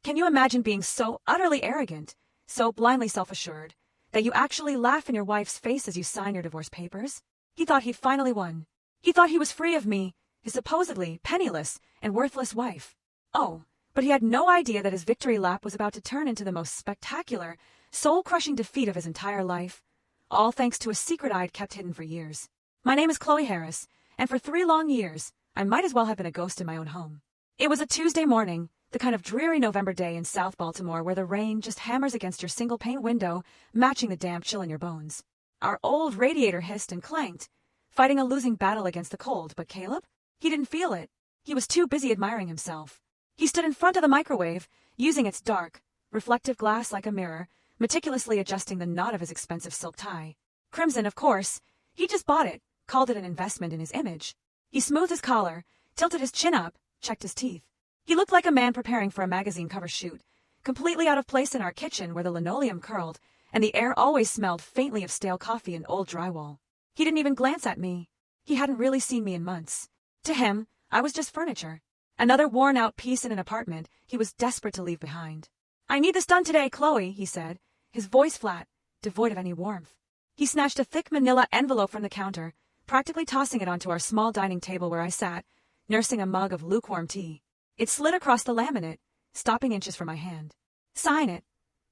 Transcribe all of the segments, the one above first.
Can you imagine being so utterly arrogant, so blindly self-assured, that you actually laugh in your wife's face as you sign your divorce papers? He thought he'd finally won. He thought he was free of me, his supposedly penniless and worthless wife. Oh, but he had no idea that his victory lap was about to turn into the most spectacular, soul-crushing defeat of his entire life, all thanks to a secret I'd kept hidden for years. My name is Chloe Harris, and for 3 long years, I might as well have been a ghost in my own home. It was a Tuesday morning, the kind of dreary November day in South Baltimore where the rain just hammers against your single-pane window, matching the damp chill in your bones. Our old radiator hissed and clanked, fighting a losing battle against the cold, but Caleb? He didn't feel it. He was too busy admiring himself. He stood in front of the microwave, using its dark, reflective glass like a mirror, meticulously adjusting the knot of his expensive silk tie. Crimson, of course. He just bought it, called it an investment in his image. He smoothed his collar, tilted his chin up, checked his teeth. He looked like a man preparing for a magazine cover shoot, completely out of place in our kitchen where the linoleum curled, and the air always smelled faintly of stale coffee and old drywall. He didn't even glance at me. He hadn't really seen me in months. To him, I was just furniture. Another worn-out piece in an apartment he was desperate to leave behind. "I need this done today, Chloe," he said, his voice flat, devoid of any warmth. He snatched a thick manila envelope from the counter, practically tossing it onto our small dining table where I sat, nursing a mug of lukewarm tea. It slid across the laminate, stopping inches from my hand. "Sign it,"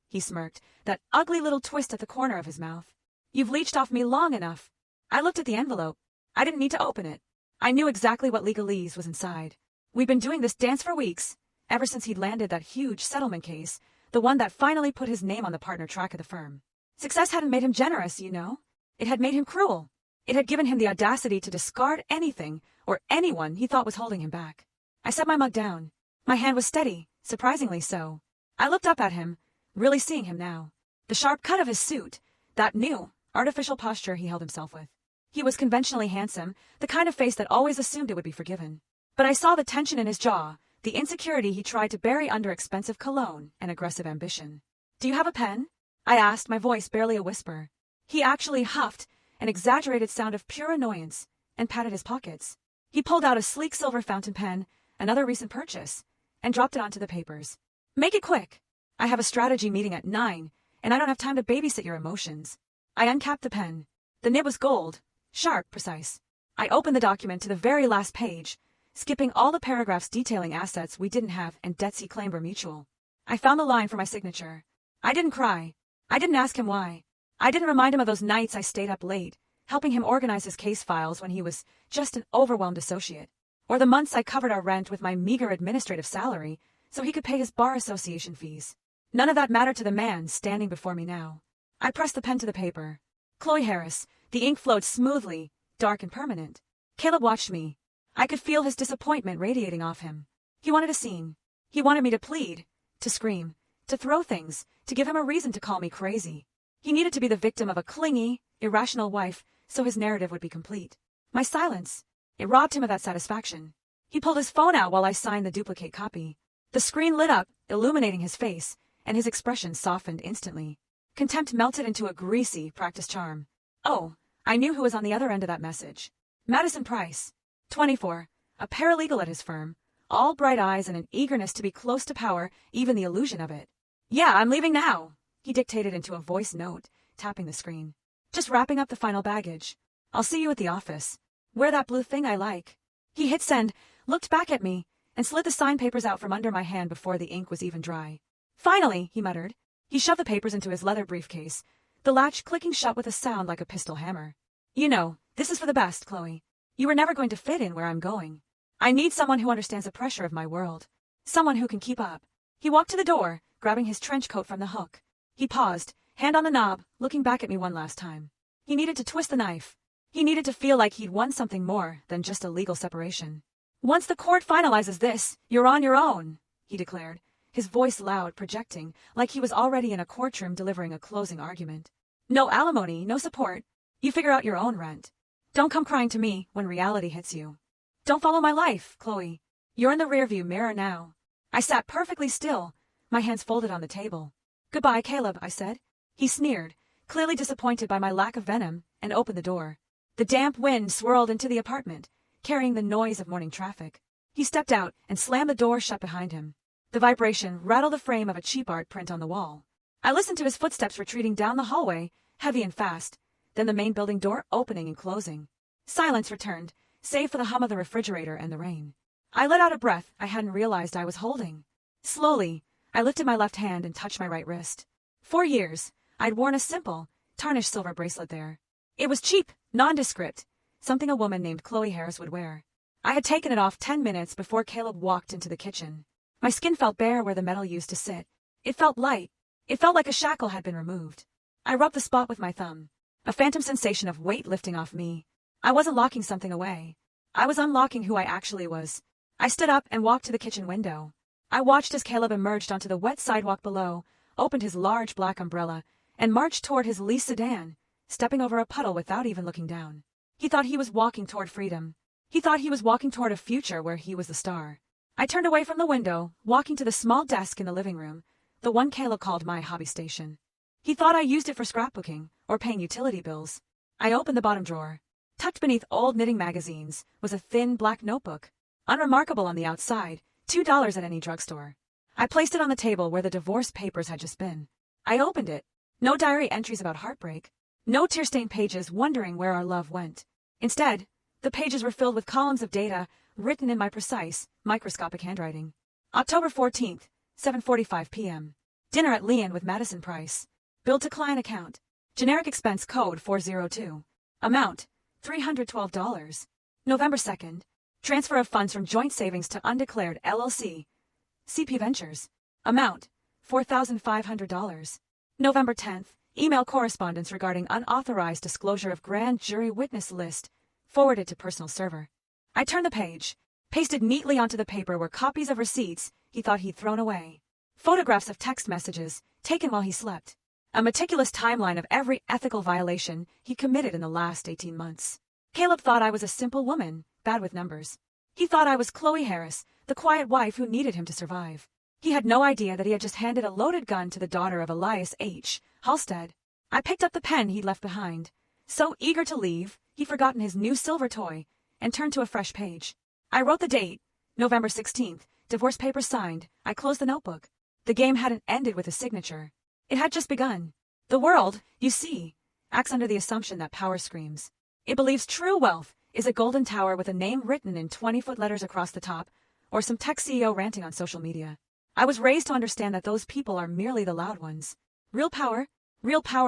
he smirked, that ugly little twist at the corner of his mouth. "You've leeched off me long enough." I looked at the envelope. I didn't need to open it. I knew exactly what legalese was inside. We'd been doing this dance for weeks, ever since he'd landed that huge settlement case, the one that finally put his name on the partner track of the firm. Success hadn't made him generous, you know. It had made him cruel. It had given him the audacity to discard anything or anyone he thought was holding him back. I set my mug down. My hand was steady, surprisingly so. I looked up at him, really seeing him now. The sharp cut of his suit, that new, artificial posture he held himself with. He was conventionally handsome, the kind of face that always assumed it would be forgiven. But I saw the tension in his jaw, the insecurity he tried to bury under expensive cologne and aggressive ambition. "Do you have a pen?" I asked, my voice barely a whisper. He actually huffed, an exaggerated sound of pure annoyance, and patted his pockets. He pulled out a sleek silver fountain pen, another recent purchase, and dropped it onto the papers. "Make it quick. I have a strategy meeting at 9, and I don't have time to babysit your emotions." I uncapped the pen. The nib was gold, sharp, precise. I opened the document to the very last page, skipping all the paragraphs detailing assets we didn't have and debts he claimed were mutual. I found the line for my signature. I didn't cry. I didn't ask him why. I didn't remind him of those nights I stayed up late, helping him organize his case files when he was just an overwhelmed associate, or the months I covered our rent with my meager administrative salary so he could pay his bar association fees. None of that mattered to the man standing before me now. I pressed the pen to the paper. Chloe Harris. The ink flowed smoothly, dark and permanent. Caleb watched me. I could feel his disappointment radiating off him. He wanted a scene. He wanted me to plead, to scream, to throw things, to give him a reason to call me crazy. He needed to be the victim of a clingy, irrational wife so his narrative would be complete. My silence, it robbed him of that satisfaction. He pulled his phone out while I signed the duplicate copy. The screen lit up, illuminating his face, and his expression softened instantly. Contempt melted into a greasy, practiced charm. Oh, I knew who was on the other end of that message. Madison Price, 24, a paralegal at his firm, all bright eyes and an eagerness to be close to power, even the illusion of it. "Yeah, I'm leaving now," he dictated into a voice note, tapping the screen. "Just wrapping up the final baggage. I'll see you at the office. Wear that blue thing I like." He hit send, looked back at me, and slid the signed papers out from under my hand before the ink was even dry. "Finally," he muttered. He shoved the papers into his leather briefcase, the latch clicking shut with a sound like a pistol hammer. "You know, this is for the best, Chloe. You were never going to fit in where I'm going. I need someone who understands the pressure of my world. Someone who can keep up." He walked to the door, grabbing his trench coat from the hook. He paused, hand on the knob, looking back at me one last time. He needed to twist the knife. He needed to feel like he'd won something more than just a legal separation. "Once the court finalizes this, you're on your own," he declared, his voice loud, projecting, like he was already in a courtroom delivering a closing argument. "No alimony, no support. You figure out your own rent. Don't come crying to me when reality hits you. Don't follow my life, Chloe. You're in the rearview mirror now." I sat perfectly still, my hands folded on the table. "Goodbye, Caleb," I said. He sneered, clearly disappointed by my lack of venom, and opened the door. The damp wind swirled into the apartment, carrying the noise of morning traffic. He stepped out and slammed the door shut behind him. The vibration rattled the frame of a cheap art print on the wall. I listened to his footsteps retreating down the hallway, heavy and fast, then the main building door opening and closing. Silence returned, save for the hum of the refrigerator and the rain. I let out a breath I hadn't realized I was holding. Slowly, I lifted my left hand and touched my right wrist. For years, I'd worn a simple, tarnished silver bracelet there. It was cheap, nondescript, something a woman named Chloe Harris would wear. I had taken it off 10 minutes before Caleb walked into the kitchen. My skin felt bare where the metal used to sit. It felt light. It felt like a shackle had been removed. I rubbed the spot with my thumb, a phantom sensation of weight lifting off me. I wasn't locking something away. I was unlocking who I actually was. I stood up and walked to the kitchen window. I watched as Caleb emerged onto the wet sidewalk below, opened his large black umbrella, and marched toward his leased sedan, stepping over a puddle without even looking down. He thought he was walking toward freedom. He thought he was walking toward a future where he was the star. I turned away from the window, walking to the small desk in the living room, the one Caleb called my hobby station. He thought I used it for scrapbooking or paying utility bills. I opened the bottom drawer. Tucked beneath old knitting magazines was a thin black notebook, unremarkable on the outside, $2 at any drugstore. I placed it on the table where the divorce papers had just been. I opened it. No diary entries about heartbreak. No tear-stained pages wondering where our love went. Instead, the pages were filled with columns of data written in my precise, microscopic handwriting. October 14th, 7:45 p.m. Dinner at Leon with Madison Price. Billed to client account. Generic expense code 402. Amount, $312. November 2nd. Transfer of funds from joint savings to undeclared LLC. CP Ventures. Amount, $4,500. November 10th. Email correspondence regarding unauthorized disclosure of grand jury witness list. Forwarded to personal server. I turned the page. Pasted neatly onto the paper were copies of receipts he thought he'd thrown away. Photographs of text messages, taken while he slept. A meticulous timeline of every ethical violation he committed in the last 18 months. Caleb thought I was a simple woman, bad with numbers. He thought I was Chloe Harris, the quiet wife who needed him to survive. He had no idea that he had just handed a loaded gun to the daughter of Elias H. Halstead. I picked up the pen he'd left behind. So eager to leave, he'd forgotten his new silver toy, and turned to a fresh page. I wrote the date, November 16th, divorce papers signed. I closed the notebook. The game hadn't ended with a signature. It had just begun. The world, you see, acts under the assumption that power screams. It believes true wealth is a golden tower with a name written in 20-foot letters across the top, or some tech CEO ranting on social media. I was raised to understand that those people are merely the loud ones. Real power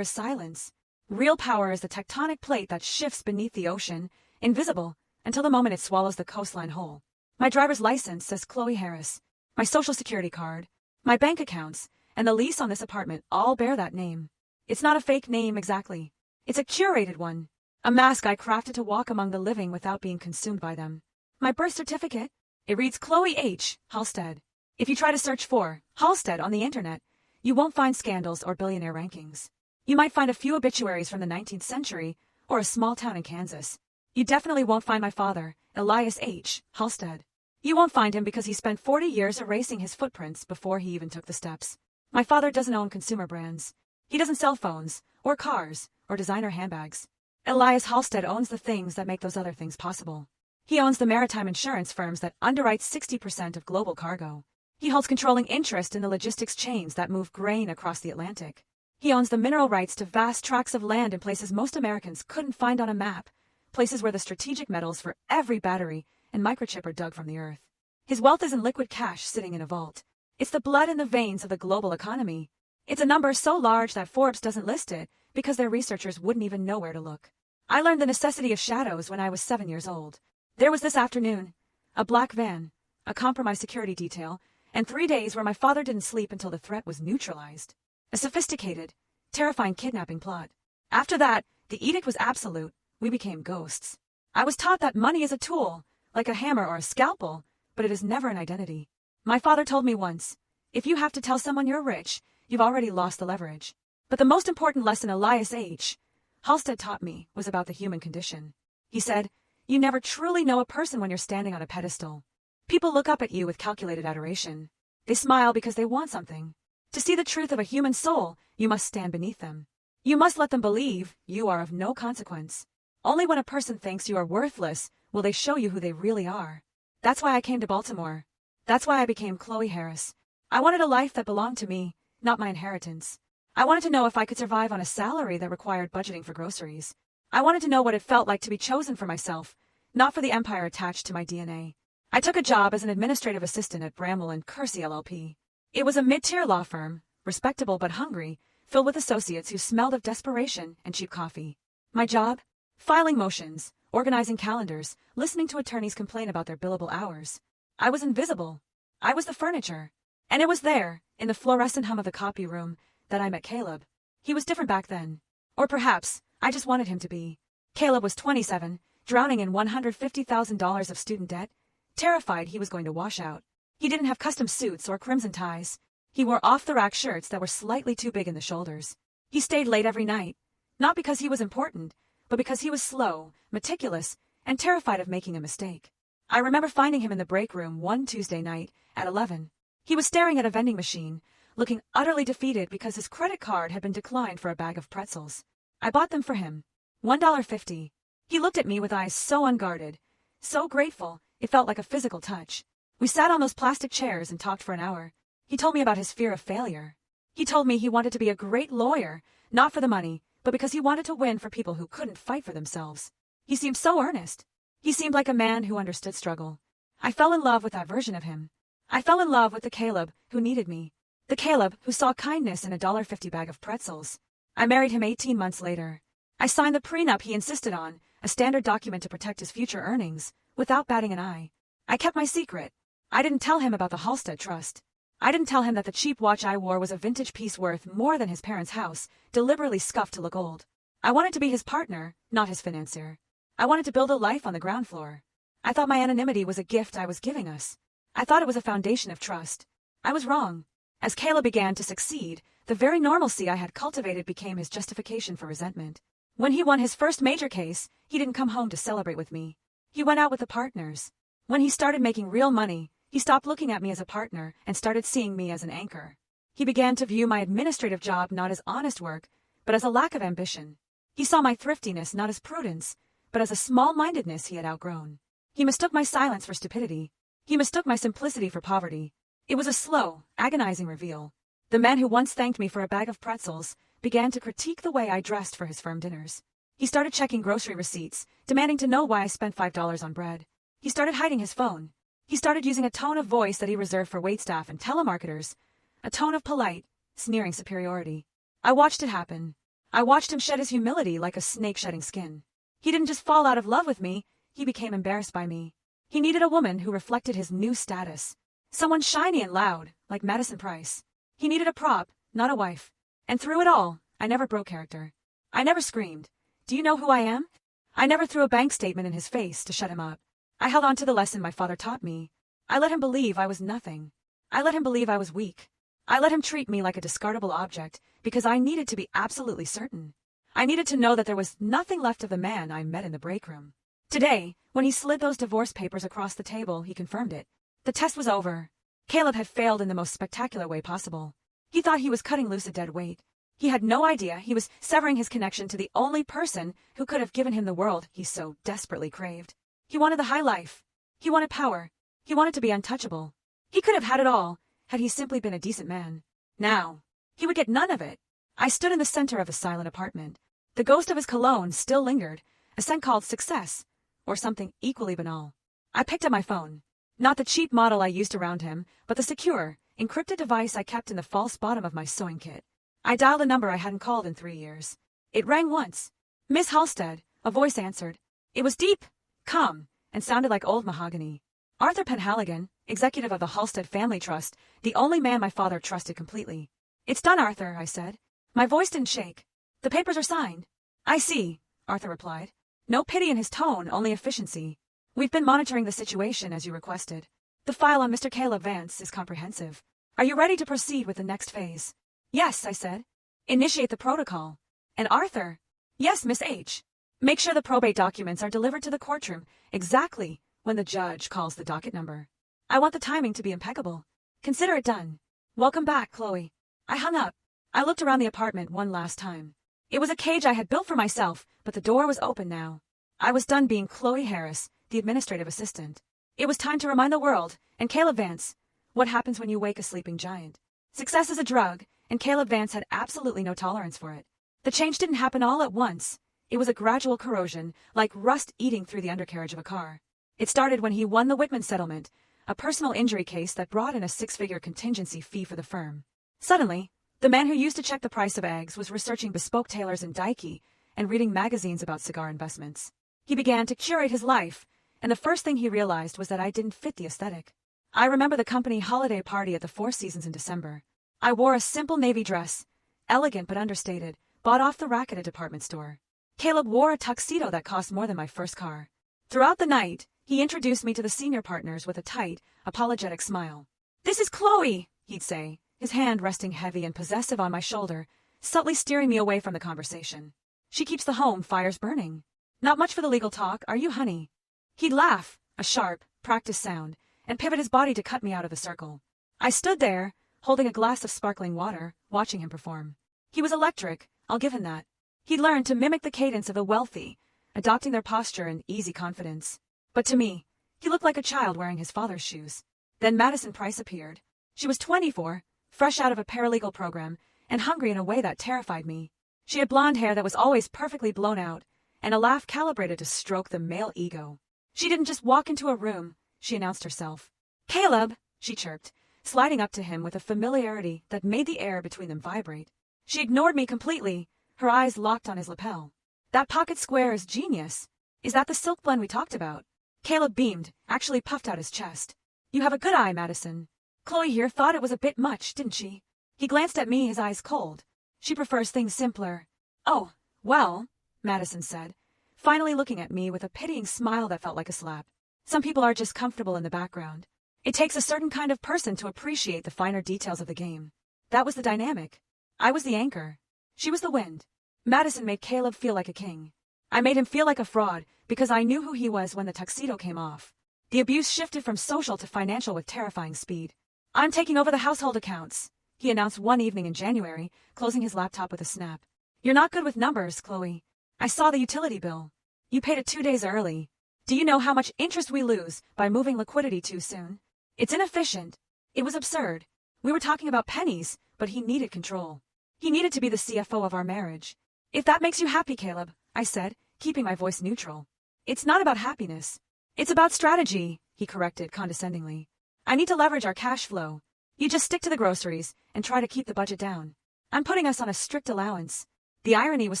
is silence. Real power is the tectonic plate that shifts beneath the ocean, invisible, until the moment it swallows the coastline whole. My driver's license says Chloe Harris. My social security card, my bank accounts, and the lease on this apartment all bear that name. It's not a fake name exactly. It's a curated one. A mask I crafted to walk among the living without being consumed by them. My birth certificate, it reads Chloe H. Halstead. If you try to search for Halstead on the internet, you won't find scandals or billionaire rankings. You might find a few obituaries from the 19th century or a small town in Kansas. You definitely won't find my father, Elias H. Halstead. You won't find him because he spent 40 years erasing his footprints before he even took the steps. My father doesn't own consumer brands. He doesn't sell phones, or cars, or designer handbags. Elias Halstead owns the things that make those other things possible. He owns the maritime insurance firms that underwrite 60% of global cargo. He holds controlling interest in the logistics chains that move grain across the Atlantic. He owns the mineral rights to vast tracts of land in places most Americans couldn't find on a map, places where the strategic metals for every battery and microchip are dug from the earth. His wealth isn't liquid cash sitting in a vault. It's the blood in the veins of the global economy. It's a number so large that Forbes doesn't list it because their researchers wouldn't even know where to look. I learned the necessity of shadows when I was 7 years old. There was this afternoon, a black van, a compromised security detail, and 3 days where my father didn't sleep until the threat was neutralized. A sophisticated, terrifying kidnapping plot. After that, the edict was absolute. We became ghosts. I was taught that money is a tool, like a hammer or a scalpel, but it is never an identity. My father told me once, if you have to tell someone you're rich, you've already lost the leverage. But the most important lesson Elias H. Halstead taught me was about the human condition. He said, you never truly know a person when you're standing on a pedestal. People look up at you with calculated adoration. They smile because they want something. To see the truth of a human soul, you must stand beneath them. You must let them believe you are of no consequence. Only when a person thinks you are worthless will they show you who they really are. That's why I came to Baltimore. That's why I became Chloe Harris. I wanted a life that belonged to me, not my inheritance. I wanted to know if I could survive on a salary that required budgeting for groceries. I wanted to know what it felt like to be chosen for myself, not for the empire attached to my DNA. I took a job as an administrative assistant at Bramwell and Kersey LLP. It was a mid-tier law firm, respectable but hungry, filled with associates who smelled of desperation and cheap coffee. My job? Filing motions, organizing calendars, listening to attorneys complain about their billable hours. I was invisible. I was the furniture. And it was there, in the fluorescent hum of the copy room, that I met Caleb. He was different back then. Or perhaps, I just wanted him to be. Caleb was 27, drowning in $150,000 of student debt, terrified he was going to wash out. He didn't have custom suits or crimson ties. He wore off-the-rack shirts that were slightly too big in the shoulders. He stayed late every night, not because he was important, but because he was slow, meticulous, and terrified of making a mistake. I remember finding him in the break room one Tuesday night at 11. He was staring at a vending machine, looking utterly defeated because his credit card had been declined for a bag of pretzels. I bought them for him. $1.50. He looked at me with eyes so unguarded, so grateful, it felt like a physical touch. We sat on those plastic chairs and talked for an hour. He told me about his fear of failure. He told me he wanted to be a great lawyer, not for the money, but because he wanted to win for people who couldn't fight for themselves. He seemed so earnest. He seemed like a man who understood struggle. I fell in love with that version of him. I fell in love with the Caleb who needed me. The Caleb who saw kindness in a $1.50 bag of pretzels. I married him 18 months later. I signed the prenup he insisted on, a standard document to protect his future earnings, without batting an eye. I kept my secret. I didn't tell him about the Halstead Trust. I didn't tell him that the cheap watch I wore was a vintage piece worth more than his parents' house, deliberately scuffed to look old. I wanted to be his partner, not his financier. I wanted to build a life on the ground floor. I thought my anonymity was a gift I was giving us. I thought it was a foundation of trust. I was wrong. As Caleb began to succeed, the very normalcy I had cultivated became his justification for resentment. When he won his first major case, he didn't come home to celebrate with me. He went out with the partners. When he started making real money, he stopped looking at me as a partner and started seeing me as an anchor. He began to view my administrative job not as honest work, but as a lack of ambition. He saw my thriftiness not as prudence, but as a small-mindedness he had outgrown. He mistook my silence for stupidity. He mistook my simplicity for poverty. It was a slow, agonizing reveal. The man who once thanked me for a bag of pretzels began to critique the way I dressed for his firm dinners. He started checking grocery receipts, demanding to know why I spent $5 on bread. He started hiding his phone. He started using a tone of voice that he reserved for waitstaff and telemarketers, a tone of polite, sneering superiority. I watched it happen. I watched him shed his humility like a snake shedding skin. He didn't just fall out of love with me, he became embarrassed by me. He needed a woman who reflected his new status. Someone shiny and loud, like Madison Price. He needed a prop, not a wife. And through it all, I never broke character. I never screamed, "Do you know who I am?" I never threw a bank statement in his face to shut him up. I held on to the lesson my father taught me. I let him believe I was nothing. I let him believe I was weak. I let him treat me like a discardable object because I needed to be absolutely certain. I needed to know that there was nothing left of the man I met in the break room. Today, when he slid those divorce papers across the table, he confirmed it. The test was over. Caleb had failed in the most spectacular way possible. He thought he was cutting loose a dead weight. He had no idea he was severing his connection to the only person who could have given him the world he so desperately craved. He wanted the high life. He wanted power. He wanted to be untouchable. He could have had it all, had he simply been a decent man. Now, he would get none of it. I stood in the center of the silent apartment. The ghost of his cologne still lingered, a scent called success, or something equally banal. I picked up my phone. Not the cheap model I used around him, but the secure, encrypted device I kept in the false bottom of my sewing kit. I dialed a number I hadn't called in 3 years. It rang once. "Miss Halstead," a voice answered. It was deep, calm, and sounded like old mahogany. Arthur Penhaligon, executive of the Halstead Family Trust, the only man my father trusted completely. "It's done, Arthur," I said. My voice didn't shake. "The papers are signed." "I see," Arthur replied. No pity in his tone, only efficiency. "We've been monitoring the situation as you requested. The file on Mr. Caleb Vance is comprehensive. Are you ready to proceed with the next phase?" "Yes," I said. "Initiate the protocol." "And Arthur?" "Yes, Miss H. Make sure the probate documents are delivered to the courtroom exactly when the judge calls the docket number. I want the timing to be impeccable. Consider it done. Welcome back, Chloe." I hung up. I looked around the apartment one last time. It was a cage I had built for myself, but the door was open now. I was done being Chloe Harris, the administrative assistant. It was time to remind the world, and Caleb Vance, What happens when you wake a sleeping giant? Success is a drug, and Caleb Vance had absolutely no tolerance for it. The change didn't happen all at once. It was a gradual corrosion, like rust eating through the undercarriage of a car. It started when he won the Whitman settlement, a personal injury case that brought in a six-figure contingency fee for the firm. Suddenly, the man who used to check the price of eggs was researching bespoke tailors in Daiki and reading magazines about cigar investments. He began to curate his life, and the first thing he realized was that I didn't fit the aesthetic. I remember the company holiday party at the Four Seasons in December. I wore a simple navy dress, elegant but understated, bought off the rack at a department store. Caleb wore a tuxedo that cost more than my first car. Throughout the night, he introduced me to the senior partners with a tight, apologetic smile. "This is Chloe," he'd say, his hand resting heavy and possessive on my shoulder, subtly steering me away from the conversation. "She keeps the home fires burning. Not much for the legal talk, are you, honey?" He'd laugh, a sharp, practiced sound, and pivot his body to cut me out of the circle. I stood there, holding a glass of sparkling water, watching him perform. He was electric, I'll give him that. He'd learned to mimic the cadence of the wealthy, adopting their posture and easy confidence. But to me, he looked like a child wearing his father's shoes. Then Madison Price appeared. She was 24, fresh out of a paralegal program, and hungry in a way that terrified me. She had blonde hair that was always perfectly blown out, and a laugh calibrated to stroke the male ego. She didn't just walk into a room, she announced herself. "Caleb," she chirped, sliding up to him with a familiarity that made the air between them vibrate. She ignored me completely, her eyes locked on his lapel. "That pocket square is genius. Is that the silk blend we talked about?" Caleb beamed, actually puffed out his chest. "You have a good eye, Madison. Chloe here thought it was a bit much, didn't she?" He glanced at me, his eyes cold. "She prefers things simpler." "Oh, well," Madison said, finally looking at me with a pitying smile that felt like a slap. "Some people are just comfortable in the background. It takes a certain kind of person to appreciate the finer details of the game." That was the dynamic. I was the anchor. She was the wind. Madison made Caleb feel like a king. I made him feel like a fraud because I knew who he was when the tuxedo came off. The abuse shifted from social to financial with terrifying speed. "I'm taking over the household accounts," he announced one evening in January, closing his laptop with a snap. "You're not good with numbers, Chloe. I saw the utility bill. You paid it 2 days early. Do you know how much interest we lose by moving liquidity too soon? It's inefficient." It was absurd. We were talking about pennies, but he needed control. He needed to be the CFO of our marriage. "If that makes you happy, Caleb," I said, keeping my voice neutral. "It's not about happiness. It's about strategy," he corrected condescendingly. "I need to leverage our cash flow. You just stick to the groceries and try to keep the budget down. I'm putting us on a strict allowance." The irony was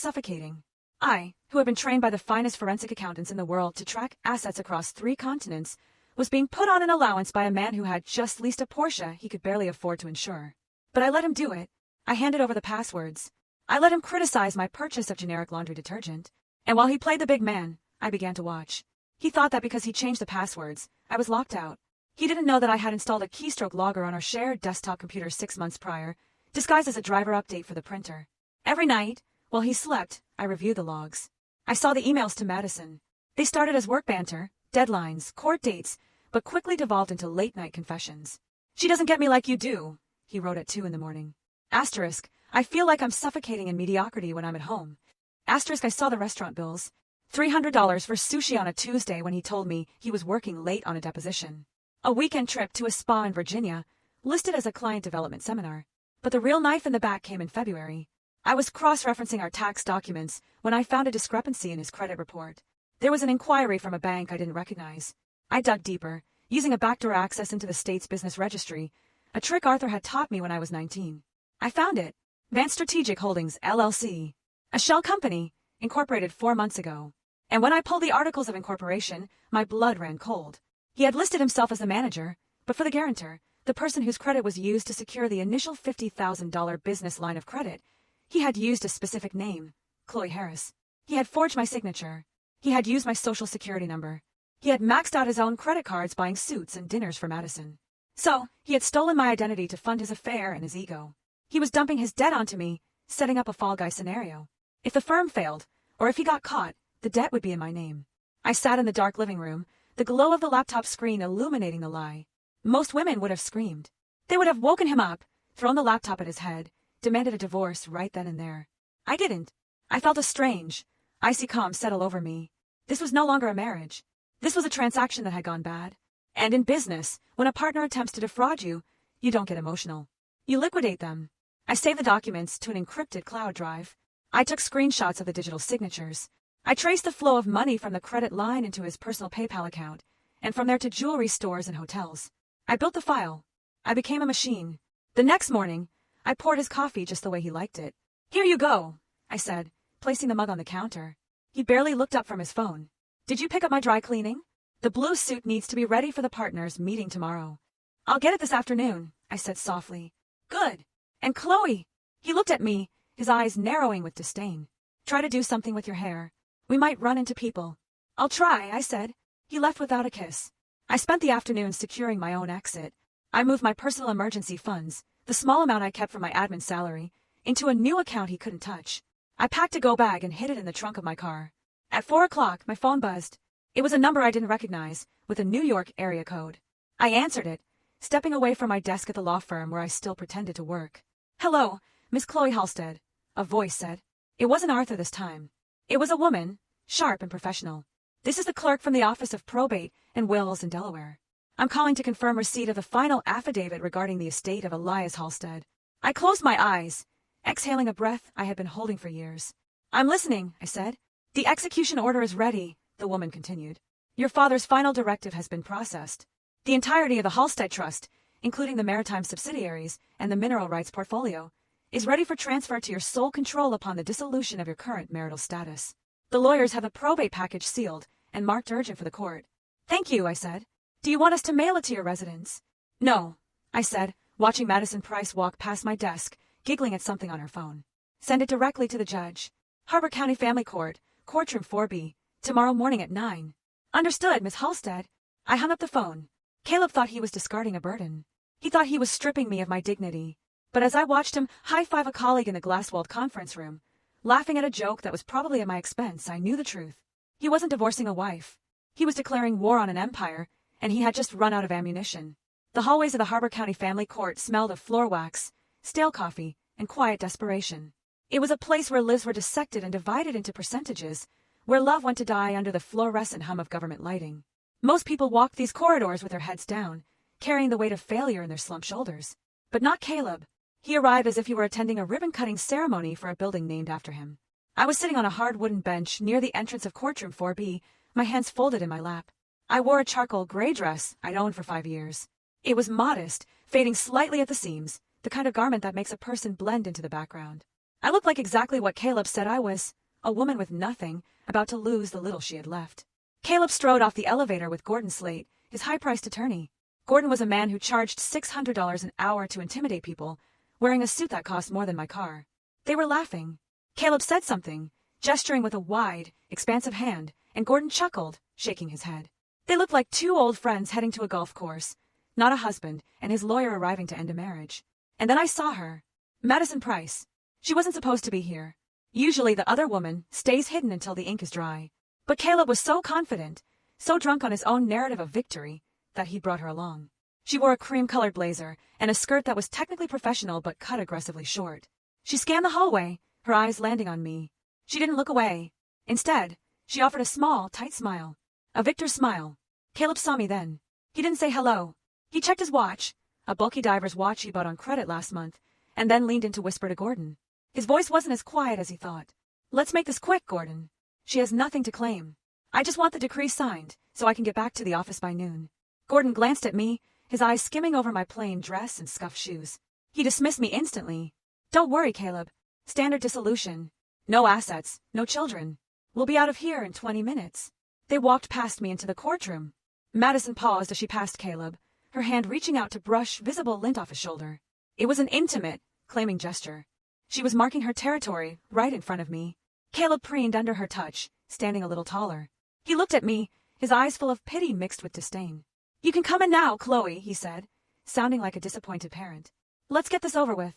suffocating. I, who had been trained by the finest forensic accountants in the world to track assets across 3 continents, was being put on an allowance by a man who had just leased a Porsche he could barely afford to insure. But I let him do it. I handed over the passwords. I let him criticize my purchase of generic laundry detergent. And while he played the big man, I began to watch. He thought that because he changed the passwords, I was locked out. He didn't know that I had installed a keystroke logger on our shared desktop computer 6 months prior, disguised as a driver update for the printer. Every night, while he slept, I reviewed the logs. I saw the emails to Madison. They started as work banter, deadlines, court dates, but quickly devolved into late-night confessions. "She doesn't get me like you do," he wrote at 2 a.m. Asterisk, "I feel like I'm suffocating in mediocrity when I'm at home." Asterisk, I saw the restaurant bills. $300 for sushi on a Tuesday when he told me he was working late on a deposition. A weekend trip to a spa in Virginia, listed as a client development seminar. But the real knife in the back came in February. I was cross-referencing our tax documents when I found a discrepancy in his credit report. There was an inquiry from a bank I didn't recognize. I dug deeper, using a backdoor access into the state's business registry, a trick Arthur had taught me when I was 19. I found it. Vance Strategic Holdings, LLC. A shell company, incorporated 4 months ago. And when I pulled the articles of incorporation, my blood ran cold. He had listed himself as the manager, but for the guarantor, the person whose credit was used to secure the initial $50,000 business line of credit, he had used a specific name, Chloe Harris. He had forged my signature. He had used my social security number. He had maxed out his own credit cards buying suits and dinners for Madison. So, he had stolen my identity to fund his affair and his ego. He was dumping his debt onto me, setting up a fall guy scenario. If the firm failed, or if he got caught, the debt would be in my name. I sat in the dark living room, the glow of the laptop screen illuminating the lie. Most women would have screamed. They would have woken him up, thrown the laptop at his head, demanded a divorce right then and there. I didn't. I felt a strange, icy calm settle over me. This was no longer a marriage. This was a transaction that had gone bad. And in business, when a partner attempts to defraud you, you don't get emotional. You liquidate them. I saved the documents to an encrypted cloud drive. I took screenshots of the digital signatures. I traced the flow of money from the credit line into his personal PayPal account, and from there to jewelry stores and hotels. I built the file. I became a machine. The next morning, I poured his coffee just the way he liked it. "Here you go," I said, placing the mug on the counter. He barely looked up from his phone. "Did you pick up my dry cleaning? The blue suit needs to be ready for the partners' meeting tomorrow." "I'll get it this afternoon," I said softly. "Good. And Chloe." He looked at me, his eyes narrowing with disdain. "Try to do something with your hair. We might run into people." "I'll try," I said. He left without a kiss. I spent the afternoon securing my own exit. I moved my personal emergency funds, the small amount I kept from my admin salary, into a new account he couldn't touch. I packed a go bag and hid it in the trunk of my car. At 4 o'clock, my phone buzzed. It was a number I didn't recognize, with a New York area code. I answered it, stepping away from my desk at the law firm where I still pretended to work. "Hello, Miss Chloe Halstead," a voice said. It wasn't Arthur this time. It was a woman, sharp and professional. "This is the clerk from the Office of Probate and Wills in Delaware. I'm calling to confirm receipt of the final affidavit regarding the estate of Elias Halstead." I closed my eyes, exhaling a breath I had been holding for years. "I'm listening," I said. "The execution order is ready," the woman continued. "Your father's final directive has been processed. The entirety of the Halstead Trust, including the maritime subsidiaries and the mineral rights portfolio, is ready for transfer to your sole control upon the dissolution of your current marital status. The lawyers have the probate package sealed and marked urgent for the court." "Thank you," I said. "Do you want us to mail it to your residence?" "No," I said, watching Madison Price walk past my desk, giggling at something on her phone. "Send it directly to the judge. Harbor County Family Court, Courtroom 4B, tomorrow morning at 9. "Understood, Miss Halstead." I hung up the phone. Caleb thought he was discarding a burden. He thought he was stripping me of my dignity. But as I watched him high-five a colleague in the glass-walled conference room, laughing at a joke that was probably at my expense, I knew the truth. He wasn't divorcing a wife. He was declaring war on an empire, and he had just run out of ammunition. The hallways of the Harbor County Family Court smelled of floor wax, stale coffee, and quiet desperation. It was a place where lives were dissected and divided into percentages, where love went to die under the fluorescent hum of government lighting. Most people walked these corridors with their heads down, carrying the weight of failure in their slumped shoulders. But not Caleb. He arrived as if he were attending a ribbon-cutting ceremony for a building named after him. I was sitting on a hard wooden bench near the entrance of Courtroom 4B, my hands folded in my lap. I wore a charcoal gray dress I'd owned for 5 years. It was modest, fading slightly at the seams, the kind of garment that makes a person blend into the background. I looked like exactly what Caleb said I was, a woman with nothing, about to lose the little she had left. Caleb strode off the elevator with Gordon Slate, his high-priced attorney. Gordon was a man who charged $600 an hour to intimidate people, wearing a suit that cost more than my car. They were laughing. Caleb said something, gesturing with a wide, expansive hand, and Gordon chuckled, shaking his head. They looked like two old friends heading to a golf course, not a husband and his lawyer arriving to end a marriage. And then I saw her. Madison Price. She wasn't supposed to be here. Usually the other woman stays hidden until the ink is dry. But Caleb was so confident, so drunk on his own narrative of victory, that he brought her along. She wore a cream-colored blazer and a skirt that was technically professional but cut aggressively short. She scanned the hallway, her eyes landing on me. She didn't look away. Instead, she offered a small, tight smile. A victor's smile. Caleb saw me then. He didn't say hello. He checked his watch, a bulky diver's watch he bought on credit last month, and then leaned in to whisper to Gordon. His voice wasn't as quiet as he thought. "Let's make this quick, Gordon. She has nothing to claim. I just want the decree signed, so I can get back to the office by noon." Gordon glanced at me, his eyes skimming over my plain dress and scuffed shoes. He dismissed me instantly. "Don't worry, Caleb. Standard dissolution. No assets, no children. We'll be out of here in 20 minutes. They walked past me into the courtroom. Madison paused as she passed Caleb, her hand reaching out to brush visible lint off his shoulder. It was an intimate, claiming gesture. She was marking her territory right in front of me. Caleb preened under her touch, standing a little taller. He looked at me, his eyes full of pity mixed with disdain. "You can come in now, Chloe," he said, sounding like a disappointed parent. "Let's get this over with."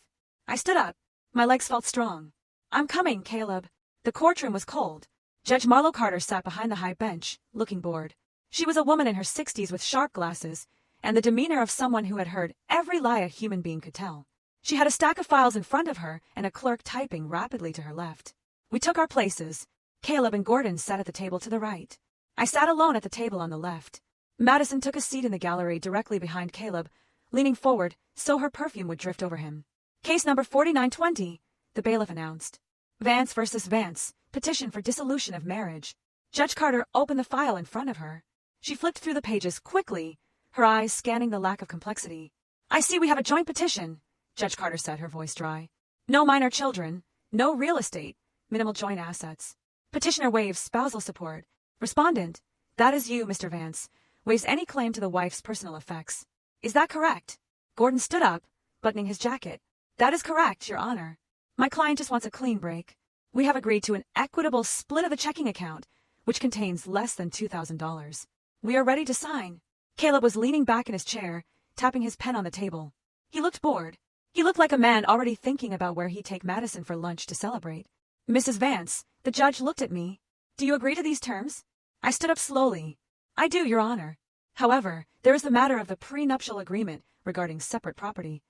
I stood up. My legs felt strong. "I'm coming, Caleb." The courtroom was cold. Judge Marlo Carter sat behind the high bench, looking bored. She was a woman in her 60s with sharp glasses, and the demeanor of someone who had heard every lie a human being could tell. She had a stack of files in front of her and a clerk typing rapidly to her left. We took our places. Caleb and Gordon sat at the table to the right. I sat alone at the table on the left. Madison took a seat in the gallery directly behind Caleb, leaning forward so her perfume would drift over him. Case number 4920, the bailiff announced. Vance versus Vance, petition for dissolution of marriage. Judge Carter opened the file in front of her. She flipped through the pages quickly, her eyes scanning the lack of complexity. I see we have a joint petition, Judge Carter said, her voice dry. No minor children, no real estate, minimal joint assets. Petitioner waives spousal support. Respondent, that is you, Mr. Vance, waives any claim to the wife's personal effects. Is that correct? Gordon stood up, buttoning his jacket. That is correct, Your Honor. My client just wants a clean break. We have agreed to an equitable split of the checking account, which contains less than $2,000. We are ready to sign. Caleb was leaning back in his chair, tapping his pen on the table. He looked bored. He looked like a man already thinking about where he'd take Madison for lunch to celebrate. Mrs. Vance, the judge looked at me. Do you agree to these terms? I stood up slowly. I do, Your Honor. However, there is the matter of the prenuptial agreement regarding separate property.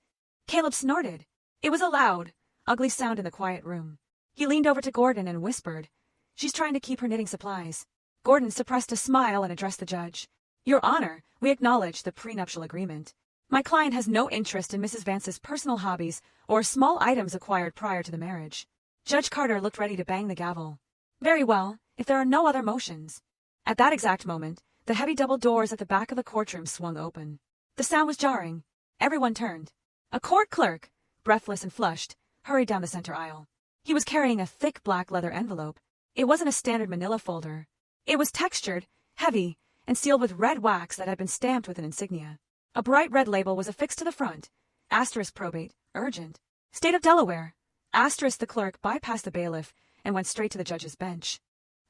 Caleb snorted. It was a loud, ugly sound in the quiet room. He leaned over to Gordon and whispered, She's trying to keep her knitting supplies. Gordon suppressed a smile and addressed the judge. Your Honor, we acknowledge the prenuptial agreement. My client has no interest in Mrs. Vance's personal hobbies or small items acquired prior to the marriage. Judge Carter looked ready to bang the gavel. Very well, if there are no other motions. At that exact moment, the heavy double doors at the back of the courtroom swung open. The sound was jarring. Everyone turned. A court clerk, breathless and flushed, hurried down the center aisle. He was carrying a thick black leather envelope. It wasn't a standard manila folder. It was textured, heavy, and sealed with red wax that had been stamped with an insignia. A bright red label was affixed to the front. Asterisk probate, urgent. State of Delaware. Asterisk the clerk bypassed the bailiff and went straight to the judge's bench.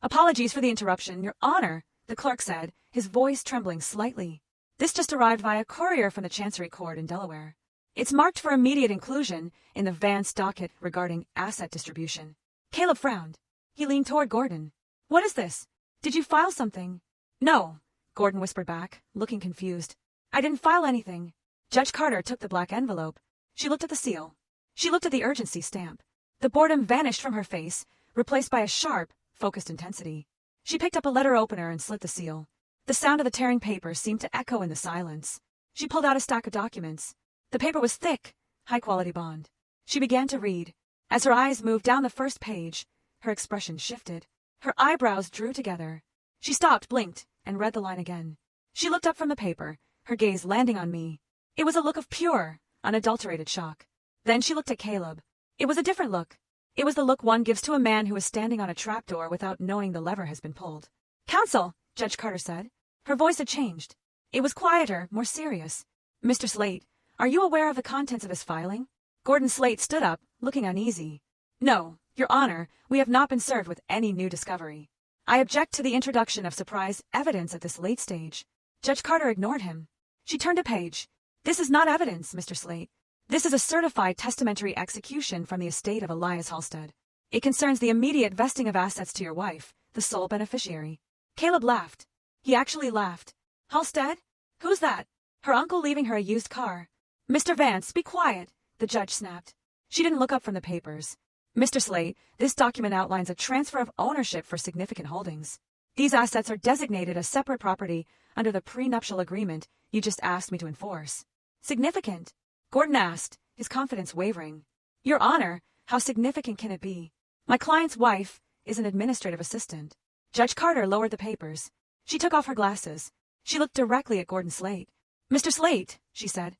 Apologies for the interruption, Your Honor, the clerk said, his voice trembling slightly. This just arrived via courier from the Chancery Court in Delaware. It's marked for immediate inclusion in the Vance docket regarding asset distribution. Caleb frowned. He leaned toward Gordon. What is this? Did you file something? No, Gordon whispered back, looking confused. I didn't file anything. Judge Carter took the black envelope. She looked at the seal. She looked at the urgency stamp. The boredom vanished from her face, replaced by a sharp, focused intensity. She picked up a letter opener and slit the seal. The sound of the tearing paper seemed to echo in the silence. She pulled out a stack of documents. The paper was thick, high-quality bond. She began to read. As her eyes moved down the first page, her expression shifted. Her eyebrows drew together. She stopped, blinked, and read the line again. She looked up from the paper, her gaze landing on me. It was a look of pure, unadulterated shock. Then she looked at Caleb. It was a different look. It was the look one gives to a man who is standing on a trapdoor without knowing the lever has been pulled. Counsel, Judge Carter said. Her voice had changed. It was quieter, more serious. Mr. Slate, are you aware of the contents of his filing? Gordon Slate stood up, looking uneasy. No, Your Honor, we have not been served with any new discovery. I object to the introduction of surprise evidence at this late stage. Judge Carter ignored him. She turned a page. This is not evidence, Mr. Slate. This is a certified testamentary execution from the estate of Elias Halstead. It concerns the immediate vesting of assets to your wife, the sole beneficiary. Caleb laughed. He actually laughed. Halstead? Who's that? Her uncle leaving her a used car. Mr. Vance, be quiet, the judge snapped. She didn't look up from the papers. Mr. Slate, this document outlines a transfer of ownership for significant holdings. These assets are designated as separate property under the prenuptial agreement you just asked me to enforce. Significant? Gordon asked, his confidence wavering. Your Honor, how significant can it be? My client's wife is an administrative assistant. Judge Carter lowered the papers. She took off her glasses. She looked directly at Gordon Slate. Mr. Slate, she said,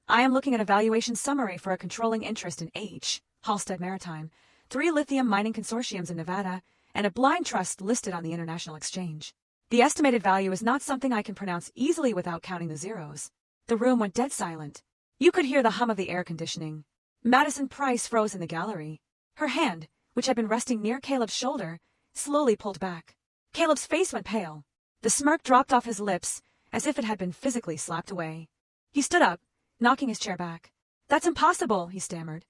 I am looking at a valuation summary for a controlling interest in H, Halstead Maritime, 3 lithium mining consortiums in Nevada, and a blind trust listed on the International Exchange. The estimated value is not something I can pronounce easily without counting the zeros. The room went dead silent. You could hear the hum of the air conditioning. Madison Price froze in the gallery. Her hand, which had been resting near Caleb's shoulder, slowly pulled back. Caleb's face went pale. The smirk dropped off his lips, as if it had been physically slapped away. He stood up, knocking his chair back. That's impossible, he stammered.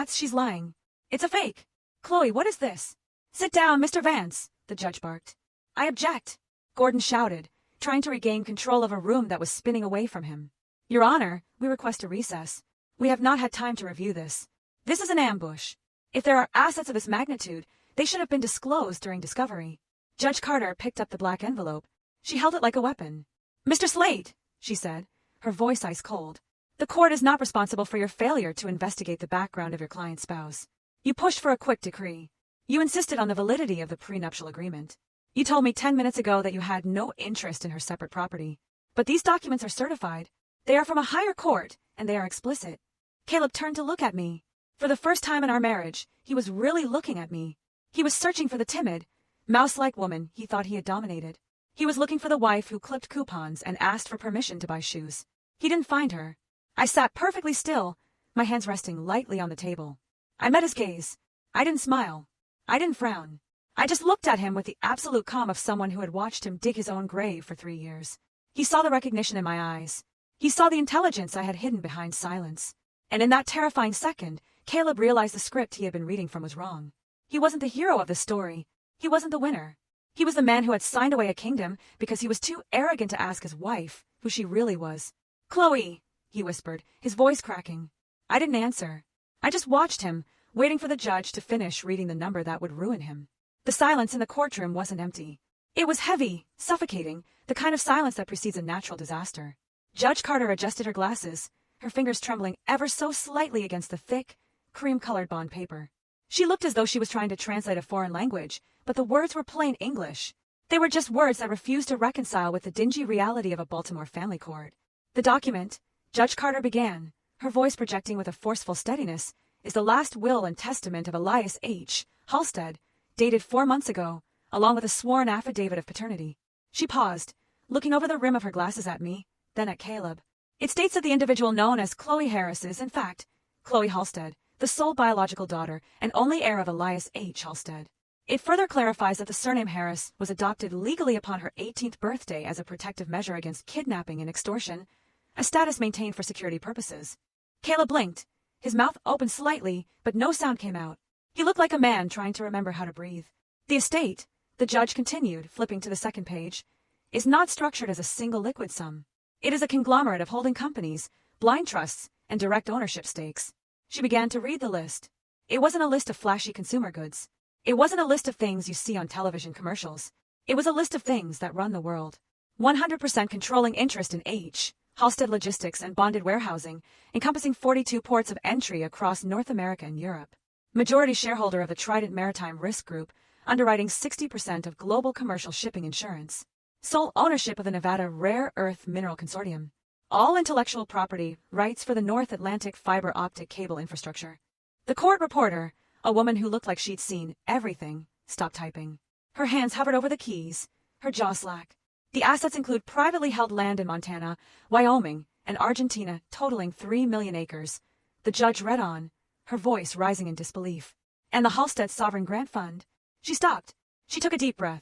She's lying. It's a fake. Chloe, what is this? Sit down, Mr. Vance, the judge barked. I object, Gordon shouted, trying to regain control of a room that was spinning away from him. Your Honor, we request a recess. We have not had time to review this. This is an ambush. If there are assets of this magnitude, they should have been disclosed during discovery. Judge Carter picked up the black envelope. She held it like a weapon. Mr. Slate, she said, her voice ice cold. The court is not responsible for your failure to investigate the background of your client's spouse. You pushed for a quick decree. You insisted on the validity of the prenuptial agreement. You told me 10 minutes ago that you had no interest in her separate property. But these documents are certified. They are from a higher court, and they are explicit. Caleb turned to look at me. For the first time in our marriage, he was really looking at me. He was searching for the timid, mouse-like woman he thought he had dominated. He was looking for the wife who clipped coupons and asked for permission to buy shoes. He didn't find her. I sat perfectly still, my hands resting lightly on the table. I met his gaze. I didn't smile. I didn't frown. I just looked at him with the absolute calm of someone who had watched him dig his own grave for 3 years. He saw the recognition in my eyes. He saw the intelligence I had hidden behind silence. And in that terrifying second, Caleb realized the script he had been reading from was wrong. He wasn't the hero of the story. He wasn't the winner. He was the man who had signed away a kingdom because he was too arrogant to ask his wife who she really was. "Chloe," he whispered, his voice cracking. I didn't answer. I just watched him, waiting for the judge to finish reading the number that would ruin him. The silence in the courtroom wasn't empty. It was heavy, suffocating, the kind of silence that precedes a natural disaster. Judge Carter adjusted her glasses, her fingers trembling ever so slightly against the thick, cream-colored bond paper. She looked as though she was trying to translate a foreign language, but the words were plain English. They were just words that refused to reconcile with the dingy reality of a Baltimore family court. The document, Judge Carter began, her voice projecting with a forceful steadiness, is the last will and testament of Elias H. Halstead, dated 4 months ago, along with a sworn affidavit of paternity. She paused, looking over the rim of her glasses at me, then at Caleb. It states that the individual known as Chloe Harris is, in fact, Chloe Halstead, the sole biological daughter and only heir of Elias H. Halstead. It further clarifies that the surname Harris was adopted legally upon her 18th birthday as a protective measure against kidnapping and extortion, a status maintained for security purposes. Caleb blinked, his mouth opened slightly, but no sound came out. He looked like a man trying to remember how to breathe. The estate, the judge continued, flipping to the second page, is not structured as a single liquid sum. It is a conglomerate of holding companies, blind trusts, and direct ownership stakes. She began to read the list. It wasn't a list of flashy consumer goods. It wasn't a list of things you see on television commercials. It was a list of things that run the world. 100% controlling interest in H. Halstead Logistics and bonded warehousing, encompassing 42 ports of entry across North America and Europe. Majority shareholder of the Trident Maritime Risk Group, underwriting 60% of global commercial shipping insurance. Sole ownership of the Nevada Rare Earth Mineral Consortium. All intellectual property rights for the North Atlantic fiber optic cable infrastructure. The court reporter, a woman who looked like she'd seen everything, stopped typing. Her hands hovered over the keys, her jaw slack. The assets include privately held land in Montana, Wyoming, and Argentina, totaling 3 million acres. The judge read on, her voice rising in disbelief. And the Halstead Sovereign Grant Fund. She stopped. She took a deep breath.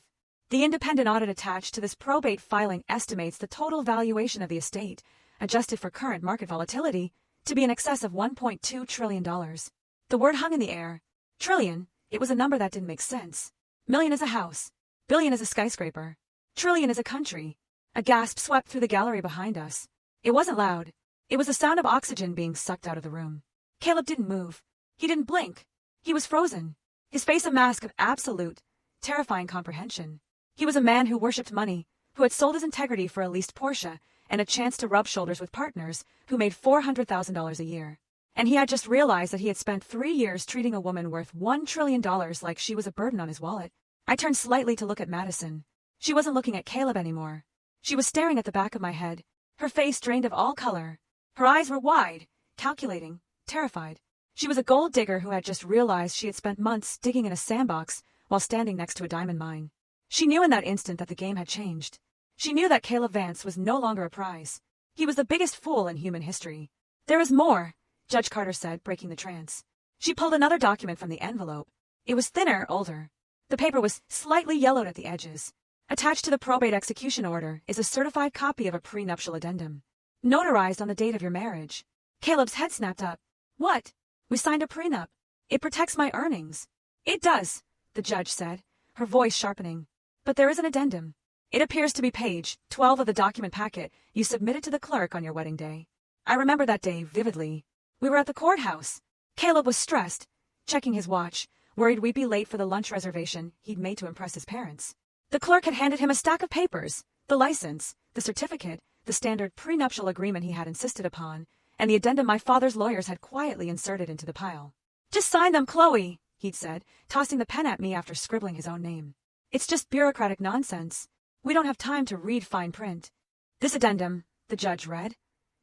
The independent audit attached to this probate filing estimates the total valuation of the estate, adjusted for current market volatility, to be in excess of $1.2 trillion. The word hung in the air. Trillion, it was a number that didn't make sense. Million is a house. Billion is a skyscraper. Trillion is a country. A gasp swept through the gallery behind us. It wasn't loud. It was the sound of oxygen being sucked out of the room. Caleb didn't move. He didn't blink. He was frozen. His face a mask of absolute, terrifying comprehension. He was a man who worshipped money, who had sold his integrity for a leased Porsche and a chance to rub shoulders with partners who made $400,000 a year. And he had just realized that he had spent 3 years treating a woman worth $1 trillion like she was a burden on his wallet. I turned slightly to look at Madison. She wasn't looking at Caleb anymore. She was staring at the back of my head, her face drained of all color. Her eyes were wide, calculating, terrified. She was a gold digger who had just realized she had spent months digging in a sandbox while standing next to a diamond mine. She knew in that instant that the game had changed. She knew that Caleb Vance was no longer a prize. He was the biggest fool in human history. "There is more," Judge Carter said, breaking the trance. She pulled another document from the envelope. It was thinner, older. The paper was slightly yellowed at the edges. Attached to the probate execution order is a certified copy of a prenuptial addendum, notarized on the date of your marriage. Caleb's head snapped up. "What? We signed a prenup. It protects my earnings." "It does," the judge said, her voice sharpening. "But there is an addendum. It appears to be page 12 of the document packet you submitted to the clerk on your wedding day." I remember that day vividly. We were at the courthouse. Caleb was stressed, checking his watch, worried we'd be late for the lunch reservation he'd made to impress his parents. The clerk had handed him a stack of papers, the license, the certificate, the standard prenuptial agreement he had insisted upon, and the addendum my father's lawyers had quietly inserted into the pile. "Just sign them, Chloe," he'd said, tossing the pen at me after scribbling his own name. "It's just bureaucratic nonsense. We don't have time to read fine print." "This addendum," the judge read,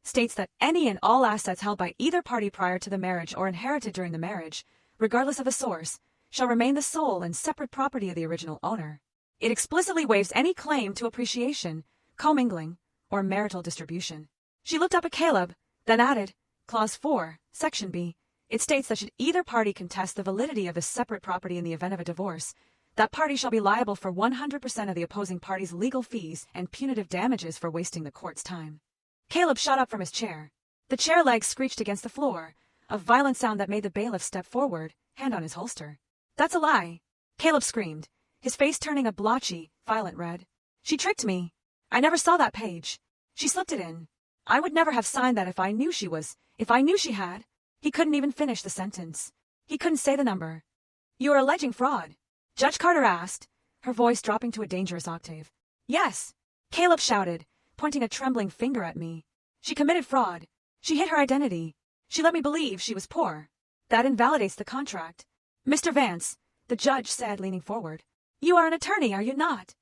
"states that any and all assets held by either party prior to the marriage or inherited during the marriage, regardless of the source, shall remain the sole and separate property of the original owner. It explicitly waives any claim to appreciation, commingling, or marital distribution." She looked up at Caleb, then added, Clause 4, Section B. It states that should either party contest the validity of the separate property in the event of a divorce, that party shall be liable for 100% of the opposing party's legal fees and punitive damages for wasting the court's time. Caleb shot up from his chair. The chair legs screeched against the floor, a violent sound that made the bailiff step forward, hand on his holster. "That's a lie," Caleb screamed, his face turning a blotchy, violent red. "She tricked me. I never saw that page. She slipped it in. I would never have signed that if I knew she had." He couldn't even finish the sentence. He couldn't say the number. "You are alleging fraud?" Judge Carter asked, her voice dropping to a dangerous octave. "Yes," Caleb shouted, pointing a trembling finger at me. "She committed fraud. She hid her identity. She let me believe she was poor. That invalidates the contract." "Mr. Vance," the judge said, leaning forward. "You are an attorney, are you not?"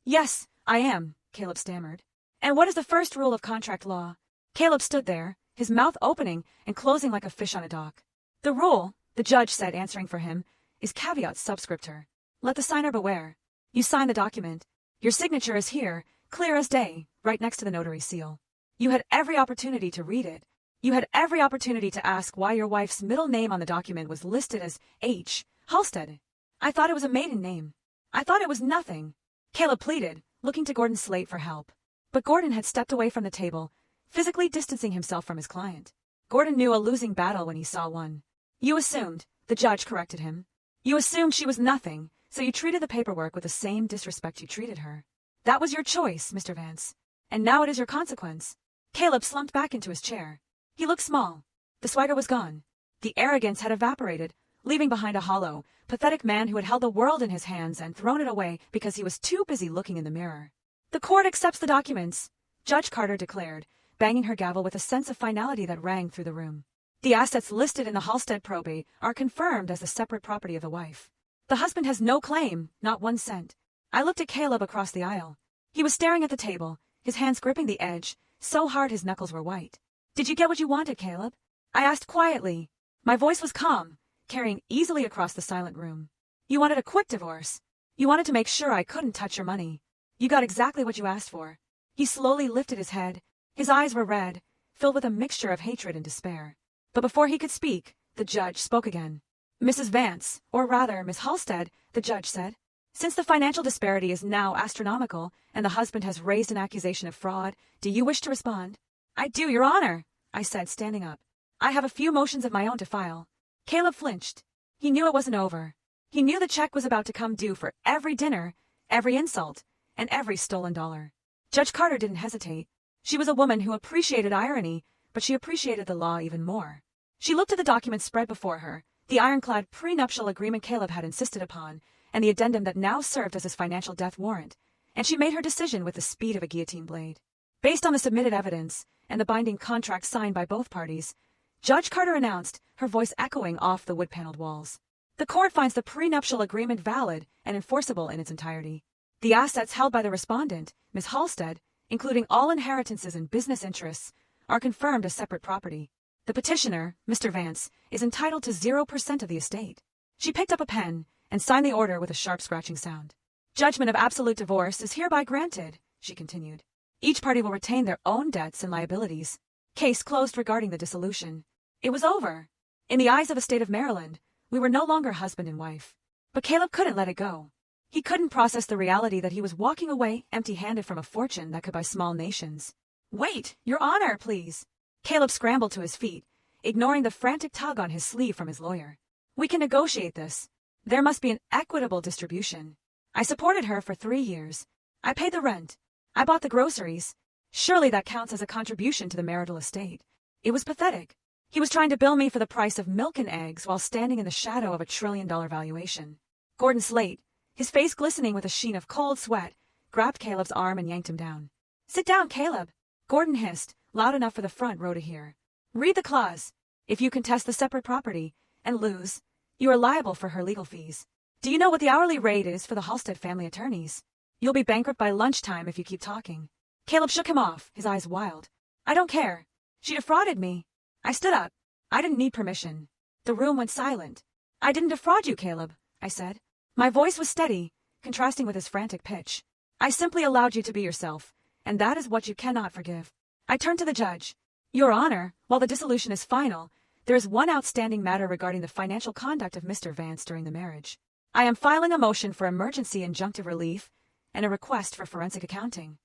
Yes, I am," Caleb stammered. "And what is the first rule of contract law?" Caleb stood there, his mouth opening and closing like a fish on a dock. "The rule," the judge said, answering for him, "is caveat subscriptor. Let the signer beware. You sign the document. Your signature is here, clear as day, right next to the notary's seal. You had every opportunity to read it. You had every opportunity to ask why your wife's middle name on the document was listed as H. Halstead. I thought it was a maiden name. I thought it was nothing," Caleb pleaded, looking to Gordon Slate for help. But Gordon had stepped away from the table, physically distancing himself from his client. Gordon knew a losing battle when he saw one. "You assumed," the judge corrected him. "You assumed she was nothing, so you treated the paperwork with the same disrespect you treated her. That was your choice, Mr. Vance. And now it is your consequence." Caleb slumped back into his chair. He looked small. The swagger was gone. The arrogance had evaporated, leaving behind a hollow, pathetic man who had held the world in his hands and thrown it away because he was too busy looking in the mirror. "The court accepts the documents," Judge Carter declared, banging her gavel with a sense of finality that rang through the room. "The assets listed in the Halstead probate are confirmed as the separate property of the wife. The husband has no claim, not 1 cent. I looked at Caleb across the aisle. He was staring at the table, his hands gripping the edge, so hard his knuckles were white. "Did you get what you wanted, Caleb?" I asked quietly. My voice was calm, carrying easily across the silent room. "You wanted a quick divorce. You wanted to make sure I couldn't touch your money. You got exactly what you asked for." He slowly lifted his head. His eyes were red, filled with a mixture of hatred and despair. But before he could speak, the judge spoke again. "Mrs. Vance, or rather, Miss Halstead," the judge said, "since the financial disparity is now astronomical and the husband has raised an accusation of fraud, do you wish to respond?" "I do, Your Honor," I said, standing up. "I have a few motions of my own to file." Caleb flinched. He knew it wasn't over. He knew the check was about to come due for every dinner, every insult, and every stolen dollar. Judge Carter didn't hesitate. She was a woman who appreciated irony, but she appreciated the law even more. She looked at the documents spread before her, the ironclad prenuptial agreement Caleb had insisted upon, and the addendum that now served as his financial death warrant, and she made her decision with the speed of a guillotine blade. Based on the submitted evidence and the binding contract signed by both parties, Judge Carter announced, her voice echoing off the wood-paneled walls. "The court finds the prenuptial agreement valid and enforceable in its entirety. The assets held by the respondent, Miss Halstead, including all inheritances and business interests, are confirmed as separate property. The petitioner, Mr. Vance, is entitled to 0% of the estate." She picked up a pen and signed the order with a sharp scratching sound. "Judgment of absolute divorce is hereby granted," she continued. "Each party will retain their own debts and liabilities. Case closed regarding the dissolution." It was over. In the eyes of the state of Maryland, we were no longer husband and wife. But Caleb couldn't let it go. He couldn't process the reality that he was walking away empty-handed from a fortune that could buy small nations. "Wait, Your Honor, please." Caleb scrambled to his feet, ignoring the frantic tug on his sleeve from his lawyer. "We can negotiate this. There must be an equitable distribution. I supported her for 3 years. I paid the rent. I bought the groceries. Surely that counts as a contribution to the marital estate." It was pathetic. He was trying to bill me for the price of milk and eggs while standing in the shadow of $1 trillion valuation. Gordon Slate, his face glistening with a sheen of cold sweat, grabbed Caleb's arm and yanked him down. Sit down, Caleb, Gordon hissed, loud enough for the front row to hear. Read the clause. If you contest the separate property and lose, you are liable for her legal fees. Do you know what the hourly rate is for the Halstead family attorneys? You'll be bankrupt by lunchtime if you keep talking. Caleb shook him off, his eyes wild. I don't care. She defrauded me. I stood up. I didn't need permission. The room went silent. I didn't defraud you, Caleb, I said. My voice was steady, contrasting with his frantic pitch. I simply allowed you to be yourself, and that is what you cannot forgive. I turned to the judge. Your Honor, while the dissolution is final, there is one outstanding matter regarding the financial conduct of Mr. Vance during the marriage. I am filing a motion for emergency injunctive relief and a request for forensic accounting.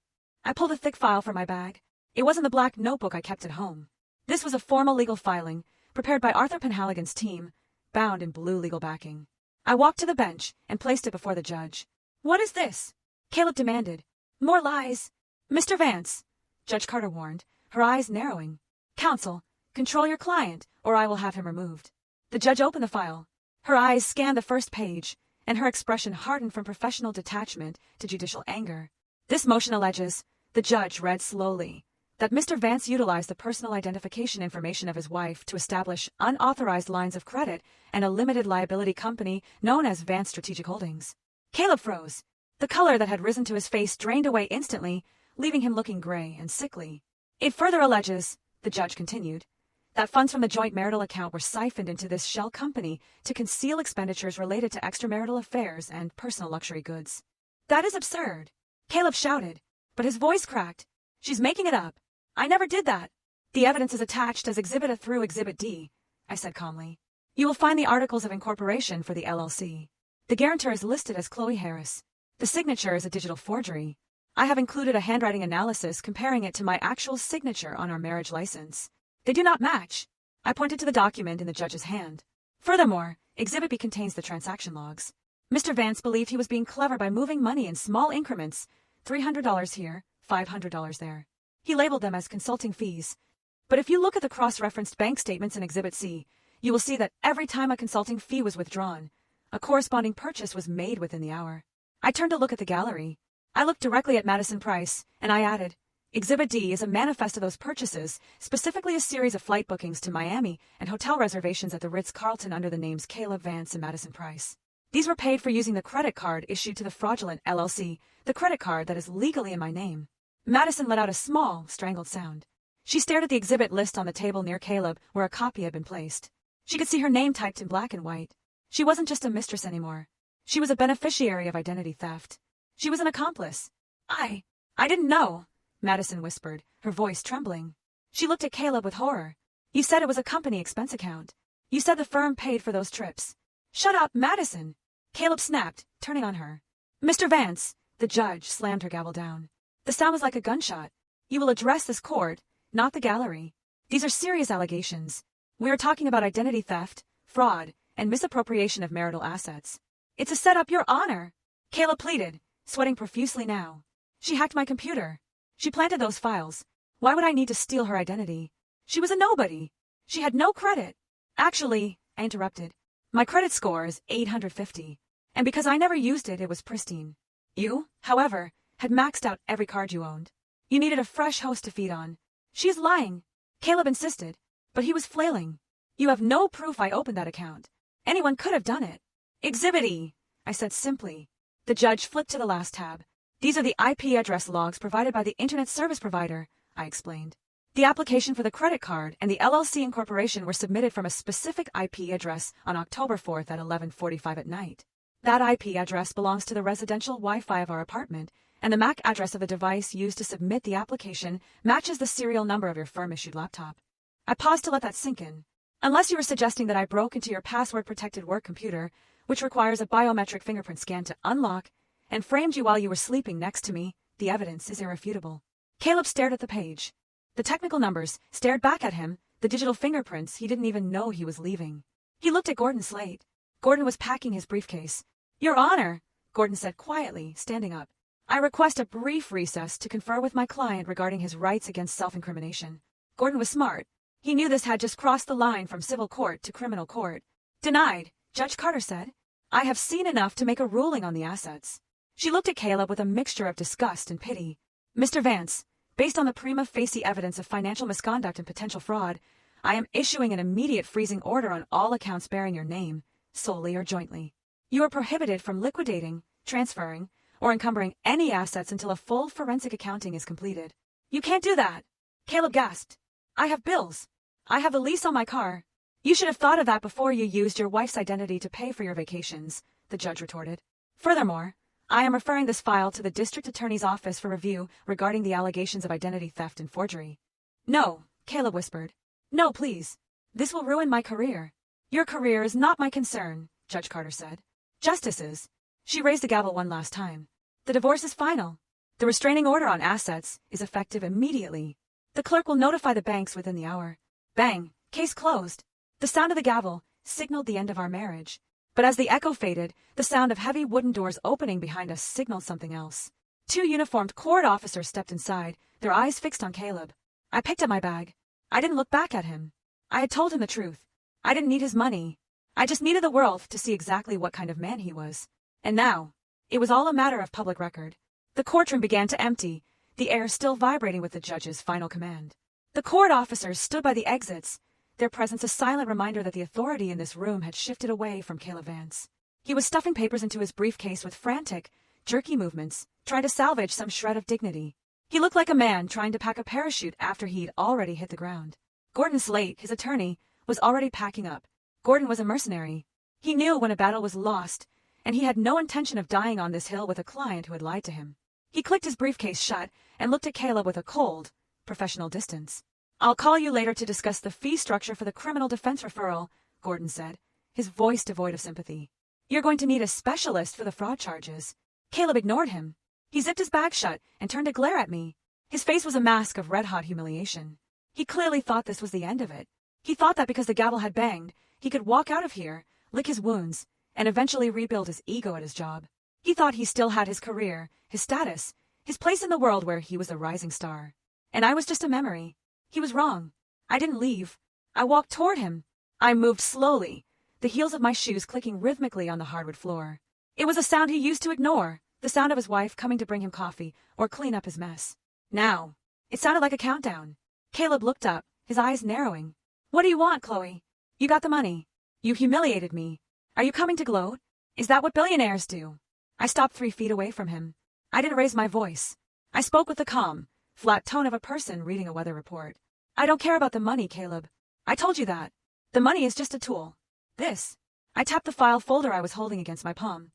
I pulled a thick file from my bag. It wasn't the black notebook I kept at home. This was a formal legal filing, prepared by Arthur Penhaligon's team, bound in blue legal backing. I walked to the bench and placed it before the judge. What is this? Caleb demanded. More lies. Mr. Vance, Judge Carter warned, her eyes narrowing. Counsel, control your client, or I will have him removed. The judge opened the file. Her eyes scanned the first page, and her expression hardened from professional detachment to judicial anger. This motion alleges, the judge read slowly, that Mr. Vance utilized the personal identification information of his wife to establish unauthorized lines of credit and a limited liability company known as Vance Strategic Holdings. Caleb froze. The color that had risen to his face drained away instantly, leaving him looking gray and sickly. It further alleges, the judge continued, that funds from the joint marital account were siphoned into this shell company to conceal expenditures related to extramarital affairs and personal luxury goods. That is absurd, Caleb shouted, but his voice cracked. She's making it up. I never did that. The evidence is attached as Exhibit A through Exhibit D, I said calmly. You will find the articles of incorporation for the LLC. The guarantor is listed as Chloe Harris. The signature is a digital forgery. I have included a handwriting analysis comparing it to my actual signature on our marriage license. They do not match. I pointed to the document in the judge's hand. Furthermore, Exhibit B contains the transaction logs. Mr. Vance believed he was being clever by moving money in small increments, $300 here, $500 there. He labeled them as consulting fees. But if you look at the cross-referenced bank statements in Exhibit C, you will see that every time a consulting fee was withdrawn, a corresponding purchase was made within the hour. I turned to look at the gallery. I looked directly at Madison Price, and I added, Exhibit D is a manifest of those purchases, specifically a series of flight bookings to Miami and hotel reservations at the Ritz-Carlton under the names Caleb Vance and Madison Price. These were paid for using the credit card issued to the fraudulent LLC, the credit card that is legally in my name. Madison let out a small, strangled sound. She stared at the exhibit list on the table near Caleb, where a copy had been placed. She could see her name typed in black and white. She wasn't just a mistress anymore. She was a beneficiary of identity theft. She was an accomplice. I didn't know, Madison whispered, her voice trembling. She looked at Caleb with horror. You said it was a company expense account. You said the firm paid for those trips. Shut up, Madison, Caleb snapped, turning on her. Mr. Vance, the judge slammed her gavel down. The sound was like a gunshot. You will address this court, not the gallery. These are serious allegations. We are talking about identity theft, fraud, and misappropriation of marital assets. It's a setup, Your Honor, Caleb pleaded, sweating profusely now. She hacked my computer. She planted those files. Why would I need to steal her identity? She was a nobody. She had no credit. Actually, I interrupted, my credit score is 850. And because I never used it, it was pristine. You, however, had maxed out every card you owned. You needed a fresh host to feed on. She is lying, Caleb insisted, but he was flailing. You have no proof I opened that account. Anyone could have done it. Exhibit E, I said simply. The judge flipped to the last tab. These are the IP address logs provided by the internet service provider, I explained. The application for the credit card and the LLC incorporation were submitted from a specific IP address on October 4th at 11:45 at night. That IP address belongs to the residential Wi-Fi of our apartment, and the MAC address of the device used to submit the application matches the serial number of your firm-issued laptop. I paused to let that sink in. Unless you were suggesting that I broke into your password-protected work computer, which requires a biometric fingerprint scan to unlock, and framed you while you were sleeping next to me, the evidence is irrefutable. Caleb stared at the page. The technical numbers stared back at him, the digital fingerprints he didn't even know he was leaving. He looked at Gordon Slate. Gordon was packing his briefcase. Your Honor, Gordon said quietly, standing up. I request a brief recess to confer with my client regarding his rights against self-incrimination. Gordon was smart. He knew this had just crossed the line from civil court to criminal court. Denied, Judge Carter said. I have seen enough to make a ruling on the assets. She looked at Caleb with a mixture of disgust and pity. Mr. Vance, Based on the prima facie evidence of financial misconduct and potential fraud, I am issuing an immediate freezing order on all accounts bearing your name, solely or jointly. You are prohibited from liquidating, transferring, or encumbering any assets until a full forensic accounting is completed. You can't do that. Caleb gasped. I have bills. I have a lease on my car. You should have thought of that before you used your wife's identity to pay for your vacations, the judge retorted. Furthermore, I am referring this file to the district attorney's office for review regarding the allegations of identity theft and forgery. No, Caleb whispered. No, please. This will ruin my career. Your career is not my concern, Judge Carter said. Justices. She raised the gavel one last time. The divorce is final. The restraining order on assets is effective immediately. The clerk will notify the banks within the hour. Bang, case closed. The sound of the gavel signaled the end of our marriage. But as the echo faded, the sound of heavy wooden doors opening behind us signaled something else. 2 uniformed court officers stepped inside, their eyes fixed on Caleb. I picked up my bag. I didn't look back at him. I had told him the truth. I didn't need his money. I just needed the world to see exactly what kind of man he was. And now, it was all a matter of public record. The courtroom began to empty, the air still vibrating with the judge's final command. The court officers stood by the exits, their presence a silent reminder that the authority in this room had shifted away from Caleb Vance. He was stuffing papers into his briefcase with frantic, jerky movements, trying to salvage some shred of dignity. He looked like a man trying to pack a parachute after he'd already hit the ground. Gordon Slate, his attorney, was already packing up. Gordon was a mercenary. He knew when a battle was lost, and he had no intention of dying on this hill with a client who had lied to him. He clicked his briefcase shut and looked at Caleb with a cold, professional distance. I'll call you later to discuss the fee structure for the criminal defense referral, Gordon said, his voice devoid of sympathy. You're going to need a specialist for the fraud charges. Caleb ignored him. He zipped his bag shut and turned to glare at me. His face was a mask of red-hot humiliation. He clearly thought this was the end of it. He thought that because the gavel had banged, he could walk out of here, lick his wounds, and eventually rebuild his ego at his job. He thought he still had his career, his status, his place in the world where he was a rising star. And I was just a memory. He was wrong. I didn't leave. I walked toward him. I moved slowly, the heels of my shoes clicking rhythmically on the hardwood floor. It was a sound he used to ignore, the sound of his wife coming to bring him coffee or clean up his mess. Now, it sounded like a countdown. Caleb looked up, his eyes narrowing. What do you want, Chloe? You got the money. You humiliated me. Are you coming to gloat? Is that what billionaires do? I stopped 3 feet away from him. I didn't raise my voice. I spoke with the calm, flat tone of a person reading a weather report. I don't care about the money, Caleb. I told you that. The money is just a tool. This, I tapped the file folder I was holding against my palm,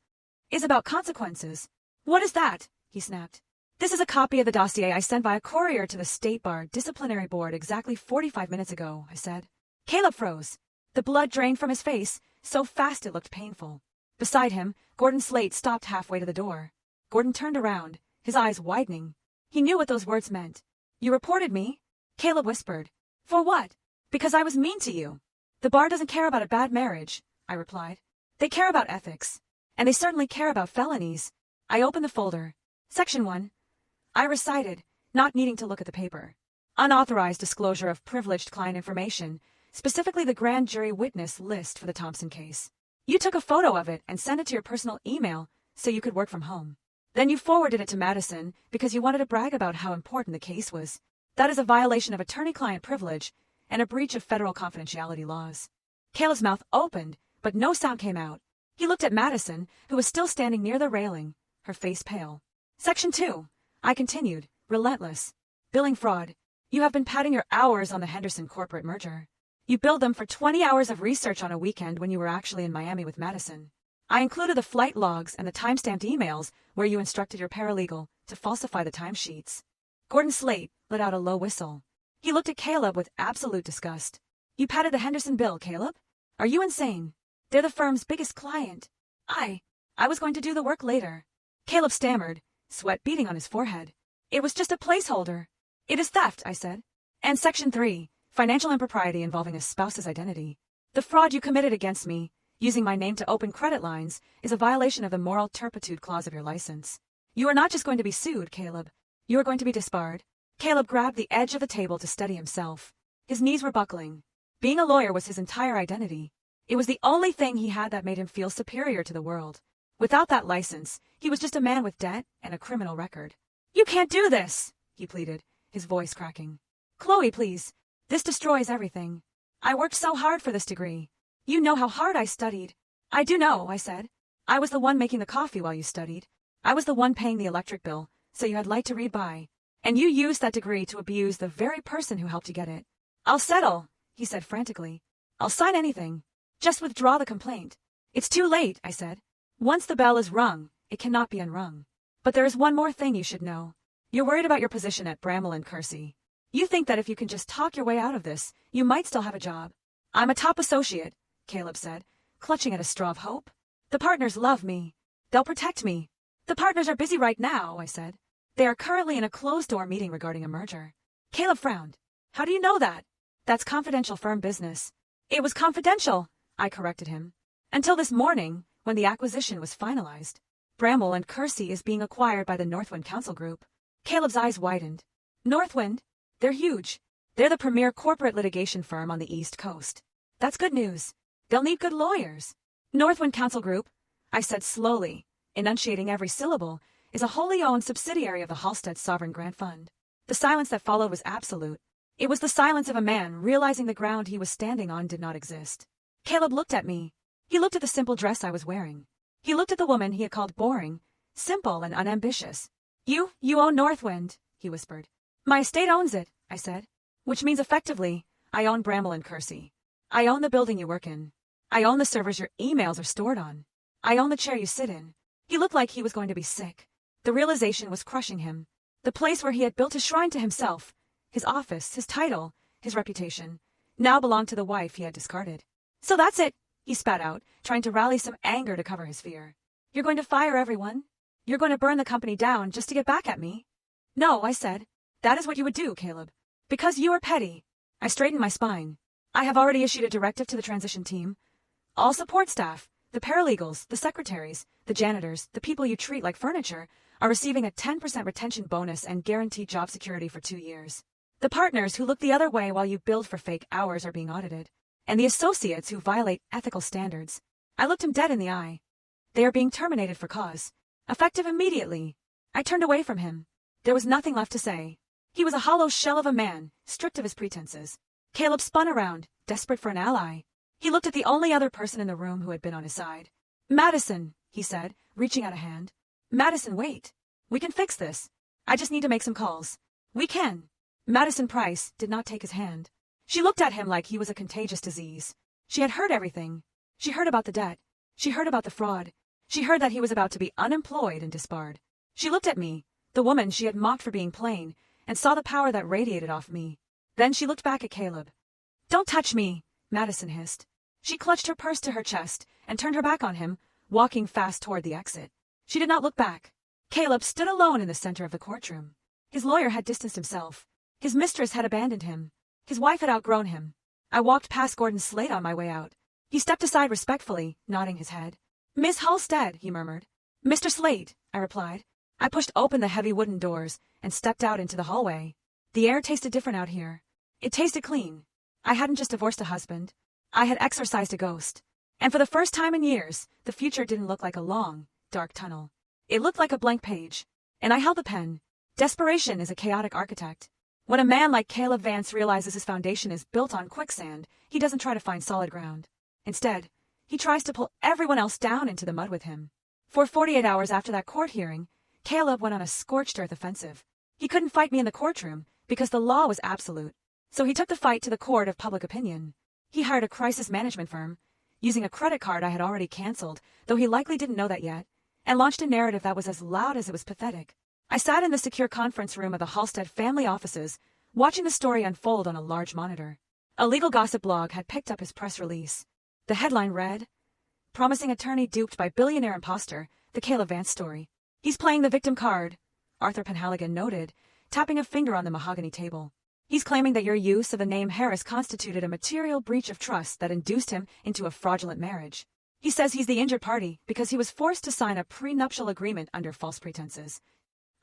is about consequences. What is that? He snapped. This is a copy of the dossier I sent via courier to the State Bar Disciplinary Board exactly 45 minutes ago, I said. Caleb froze. The blood drained from his face, so fast it looked painful. Beside him, Gordon Slate stopped halfway to the door. Gordon turned around, his eyes widening. He knew what those words meant. You reported me? Caleb whispered. For what? Because I was mean to you. The bar doesn't care about a bad marriage, I replied. They care about ethics. And they certainly care about felonies. I opened the folder. Section 1. I recited, not needing to look at the paper. Unauthorized disclosure of privileged client information, specifically the grand jury witness list for the Thompson case. You took a photo of it and sent it to your personal email so you could work from home. Then you forwarded it to Madison because you wanted to brag about how important the case was. That is a violation of attorney-client privilege and a breach of federal confidentiality laws. Caleb's mouth opened, but no sound came out. He looked at Madison, who was still standing near the railing, her face pale. Section 2. I continued, relentless. Billing fraud. You have been padding your hours on the Henderson corporate merger. You billed them for 20 hours of research on a weekend when you were actually in Miami with Madison. I included the flight logs and the time-stamped emails where you instructed your paralegal to falsify the timesheets. Gordon Slate let out a low whistle. He looked at Caleb with absolute disgust. You padded the Henderson bill, Caleb? Are you insane? They're the firm's biggest client. I was going to do the work later. Caleb stammered, sweat beading on his forehead. It was just a placeholder. It is theft, I said. And Section 3, financial impropriety involving a spouse's identity. The fraud you committed against me, using my name to open credit lines, is a violation of the moral turpitude clause of your license. You are not just going to be sued, Caleb. You are going to be disbarred. Caleb grabbed the edge of the table to steady himself. His knees were buckling. Being a lawyer was his entire identity. It was the only thing he had that made him feel superior to the world. Without that license, he was just a man with debt and a criminal record. You can't do this, he pleaded, his voice cracking. Chloe, please. This destroys everything. I worked so hard for this degree. You know how hard I studied. I do know, I said. I was the one making the coffee while you studied. I was the one paying the electric bill, so you had light to read by. And you used that degree to abuse the very person who helped you get it. I'll settle, he said frantically. I'll sign anything. Just withdraw the complaint. It's too late, I said. Once the bell is rung, it cannot be unrung. But there is one more thing you should know. You're worried about your position at Bramwell and Kersey. You think that if you can just talk your way out of this, you might still have a job. I'm a top associate, Caleb said, clutching at a straw of hope. The partners love me. They'll protect me. The partners are busy right now, I said. They are currently in a closed-door meeting regarding a merger. Caleb frowned. How do you know that? That's confidential firm business. It was confidential, I corrected him. Until this morning, when the acquisition was finalized. Bramwell and Kersey is being acquired by the Northwind Council Group. Caleb's eyes widened. Northwind? They're huge. They're the premier corporate litigation firm on the East Coast. That's good news. They'll need good lawyers. Northwind Council Group, I said slowly, enunciating every syllable, is a wholly owned subsidiary of the Halstead Sovereign Grant Fund. The silence that followed was absolute. It was the silence of a man realizing the ground he was standing on did not exist. Caleb looked at me. He looked at the simple dress I was wearing. He looked at the woman he had called boring, simple and unambitious. You own Northwind, he whispered. My estate owns it, I said. Which means effectively, I own Bramwell and Kersey. I own the building you work in. I own the servers your emails are stored on. I own the chair you sit in. He looked like he was going to be sick. The realization was crushing him. The place where he had built a shrine to himself, his office, his title, his reputation, now belonged to the wife he had discarded. So that's it, he spat out, trying to rally some anger to cover his fear. You're going to fire everyone? You're going to burn the company down just to get back at me? No, I said. That is what you would do, Caleb. Because you are petty. I straightened my spine. I have already issued a directive to the transition team. All support staff, the paralegals, the secretaries, the janitors, the people you treat like furniture, are receiving a 10% retention bonus and guaranteed job security for 2 years. The partners who look the other way while you bill for fake hours are being audited. And the associates who violate ethical standards. I looked him dead in the eye. They are being terminated for cause. Effective immediately. I turned away from him. There was nothing left to say. He was a hollow shell of a man, stripped of his pretenses. Caleb spun around, desperate for an ally. He looked at the only other person in the room who had been on his side. Madison, he said, reaching out a hand. Madison, wait. We can fix this. I just need to make some calls. We can. Madison Price did not take his hand. She looked at him like he was a contagious disease. She had heard everything. She heard about the debt. She heard about the fraud. She heard that he was about to be unemployed and disbarred. She looked at me, the woman she had mocked for being plain, and saw the power that radiated off me. Then she looked back at Caleb. Don't touch me, Madison hissed. She clutched her purse to her chest and turned her back on him, walking fast toward the exit. She did not look back. Caleb stood alone in the center of the courtroom. His lawyer had distanced himself. His mistress had abandoned him. His wife had outgrown him. I walked past Gordon Slade on my way out. He stepped aside respectfully, nodding his head. Miss Halstead, he murmured. Mr. Slade, I replied. I pushed open the heavy wooden doors and stepped out into the hallway. The air tasted different out here. It tasted clean. I hadn't just divorced a husband. I had exorcised a ghost. And for the first time in years, the future didn't look like a long, dark tunnel. It looked like a blank page. And I held the pen. Desperation is a chaotic architect. When a man like Caleb Vance realizes his foundation is built on quicksand, he doesn't try to find solid ground. Instead, he tries to pull everyone else down into the mud with him. For 48 hours after that court hearing, Caleb went on a scorched earth offensive. He couldn't fight me in the courtroom because the law was absolute. So he took the fight to the court of public opinion. He hired a crisis management firm, using a credit card I had already canceled, though he likely didn't know that yet, and launched a narrative that was as loud as it was pathetic. I sat in the secure conference room of the Halstead family offices, watching the story unfold on a large monitor. A legal gossip blog had picked up his press release. The headline read, Promising Attorney Duped by Billionaire Imposter, the Caleb Vance Story. He's playing the victim card, Arthur Penhaligon noted, tapping a finger on the mahogany table. He's claiming that your use of the name Harris constituted a material breach of trust that induced him into a fraudulent marriage. He says he's the injured party because he was forced to sign a prenuptial agreement under false pretenses.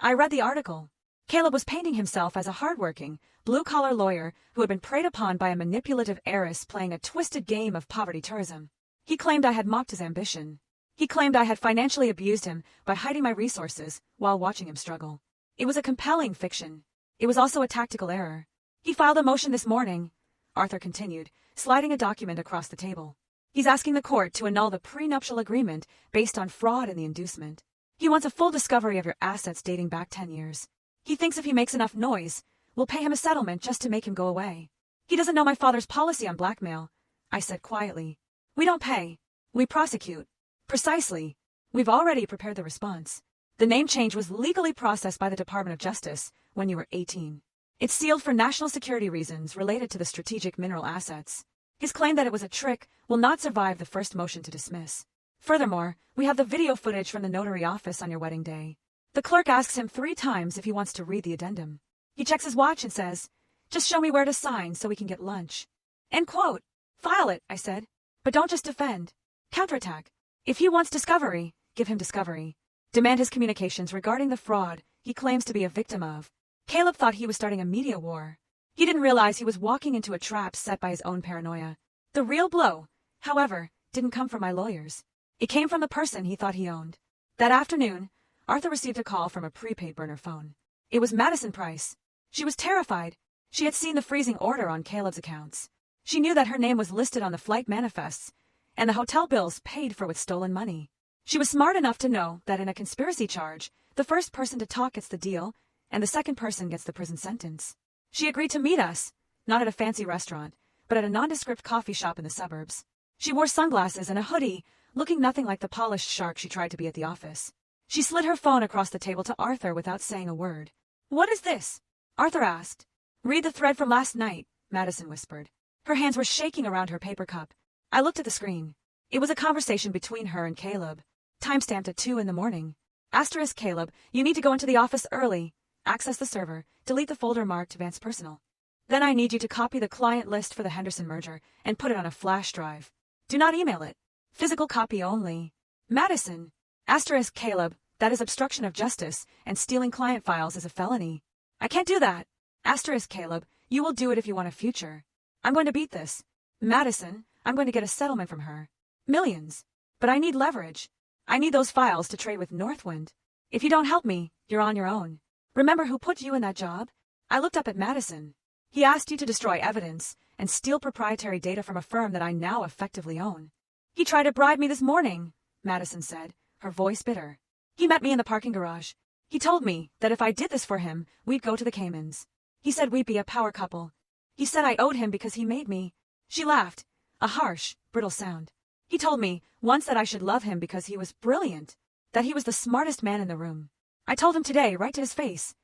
I read the article. Caleb was painting himself as a hardworking, blue-collar lawyer who had been preyed upon by a manipulative heiress playing a twisted game of poverty tourism. He claimed I had mocked his ambition. He claimed I had financially abused him by hiding my resources while watching him struggle. It was a compelling fiction. It was also a tactical error. He filed a motion this morning, Arthur continued, sliding a document across the table. He's asking the court to annul the prenuptial agreement based on fraud in the inducement. He wants a full discovery of your assets dating back 10 years. He thinks if he makes enough noise, we'll pay him a settlement just to make him go away. He doesn't know my father's policy on blackmail, I said quietly. We don't pay. We prosecute. Precisely. We've already prepared the response. The name change was legally processed by the Department of Justice when you were 18. It's sealed for national security reasons related to the strategic mineral assets. His claim that it was a trick will not survive the first motion to dismiss. Furthermore, we have the video footage from the notary office on your wedding day. The clerk asks him 3 times if he wants to read the addendum. He checks his watch and says, "Just show me where to sign so we can get lunch." End quote. File it, I said. But don't just defend. Counterattack. If he wants discovery, give him discovery. Demand his communications regarding the fraud he claims to be a victim of. Caleb thought he was starting a media war. He didn't realize he was walking into a trap set by his own paranoia. The real blow, however, didn't come from my lawyers. It came from the person he thought he owned. That afternoon, Arthur received a call from a prepaid burner phone. It was Madison Price. She was terrified. She had seen the freezing order on Caleb's accounts. She knew that her name was listed on the flight manifests, and the hotel bills paid for with stolen money. She was smart enough to know that in a conspiracy charge, the first person to talk gets the deal, and the second person gets the prison sentence. She agreed to meet us, not at a fancy restaurant, but at a nondescript coffee shop in the suburbs. She wore sunglasses and a hoodie, looking nothing like the polished shark she tried to be at the office. She slid her phone across the table to Arthur without saying a word. "What is this?" Arthur asked. "Read the thread from last night," Madison whispered. Her hands were shaking around her paper cup. I looked at the screen. It was a conversation between her and Caleb. Timestamped at 2 in the morning. Asterisk Caleb, you need to go into the office early. Access the server. Delete the folder marked Vance Personal. Then I need you to copy the client list for the Henderson merger and put it on a flash drive. Do not email it. Physical copy only. Madison. Asterisk Caleb, that is obstruction of justice, and stealing client files is a felony. I can't do that. Asterisk Caleb, you will do it if you want a future. I'm going to beat this. Madison, I'm going to get a settlement from her. Millions. But I need leverage. I need those files to trade with Northwind. If you don't help me, you're on your own. Remember who put you in that job? I looked up at Madison. He asked you to destroy evidence and steal proprietary data from a firm that I now effectively own. He tried to bribe me this morning, Madison said, her voice bitter. He met me in the parking garage. He told me that if I did this for him, we'd go to the Caymans. He said we'd be a power couple. He said I owed him because he made me. She laughed, a harsh, brittle sound. He told me once that I should love him because he was brilliant, that he was the smartest man in the room. I told him today, right to his face,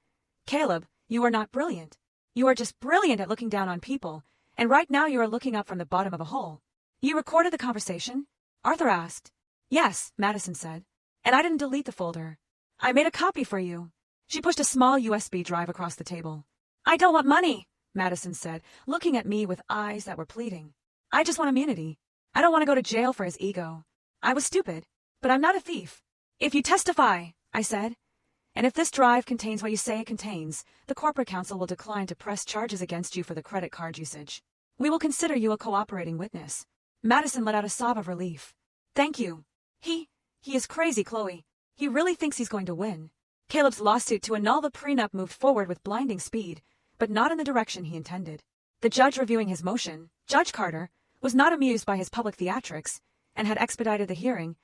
Caleb, you are not brilliant. You are just brilliant at looking down on people, and right now you are looking up from the bottom of a hole. You recorded the conversation? Arthur asked. Yes, Madison said. And I didn't delete the folder. I made a copy for you. She pushed a small USB drive across the table. I don't want money, Madison said, looking at me with eyes that were pleading. I just want immunity. I don't want to go to jail for his ego. I was stupid, but I'm not a thief. If you testify, I said, and if this drive contains what you say it contains, the corporate counsel will decline to press charges against you for the credit card usage. We will consider you a cooperating witness. Madison let out a sob of relief. Thank you. He is crazy, Chloe. He really thinks he's going to win. Caleb's lawsuit to annul the prenup moved forward with blinding speed, but not in the direction he intended. The judge reviewing his motion, Judge Carter, was not amused by his public theatrics and had expedited the hearing,